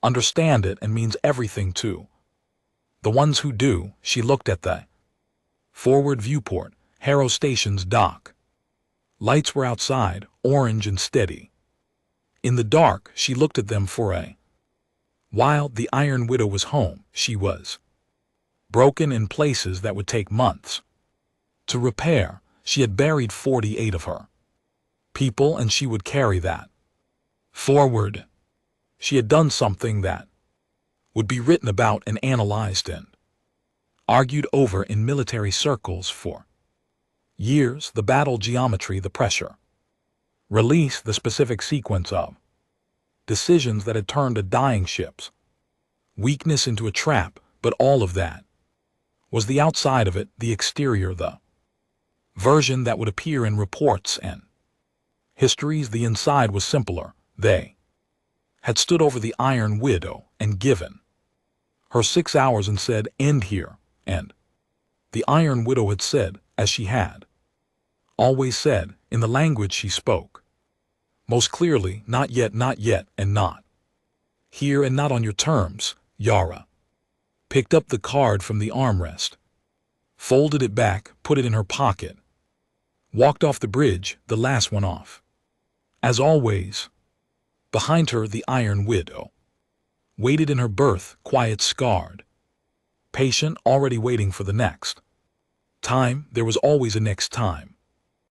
understand it, and means everything to the ones who do. She looked at the forward viewport, Harrow Station's dock. Lights were outside, orange and steady. In the dark, she looked at them for a while. The Iron Widow was home. She was broken in places that would take months to repair. She had buried 48 of her people, and she would carry that forward. She had done something that would be written about and analyzed and argued over in military circles for years. The battle geometry, the pressure release, the specific sequence of decisions that had turned a dying ship's weakness into a trap. But all of that was the outside of it, the exterior, the version that would appear in reports and histories. The inside was simpler. They had stood over the Iron Widow and given her 6 hours and said, "End here," and the Iron Widow had said, as she had always said, in the language she spoke. Most clearly, not yet, and not here and not on your terms. Yara picked up the card from the armrest, folded it back, put it in her pocket, walked off the bridge, the last one off. As always, behind her the Iron Widow waited in her berth, quiet, scarred, patient, already waiting for the next time. There was always a next time.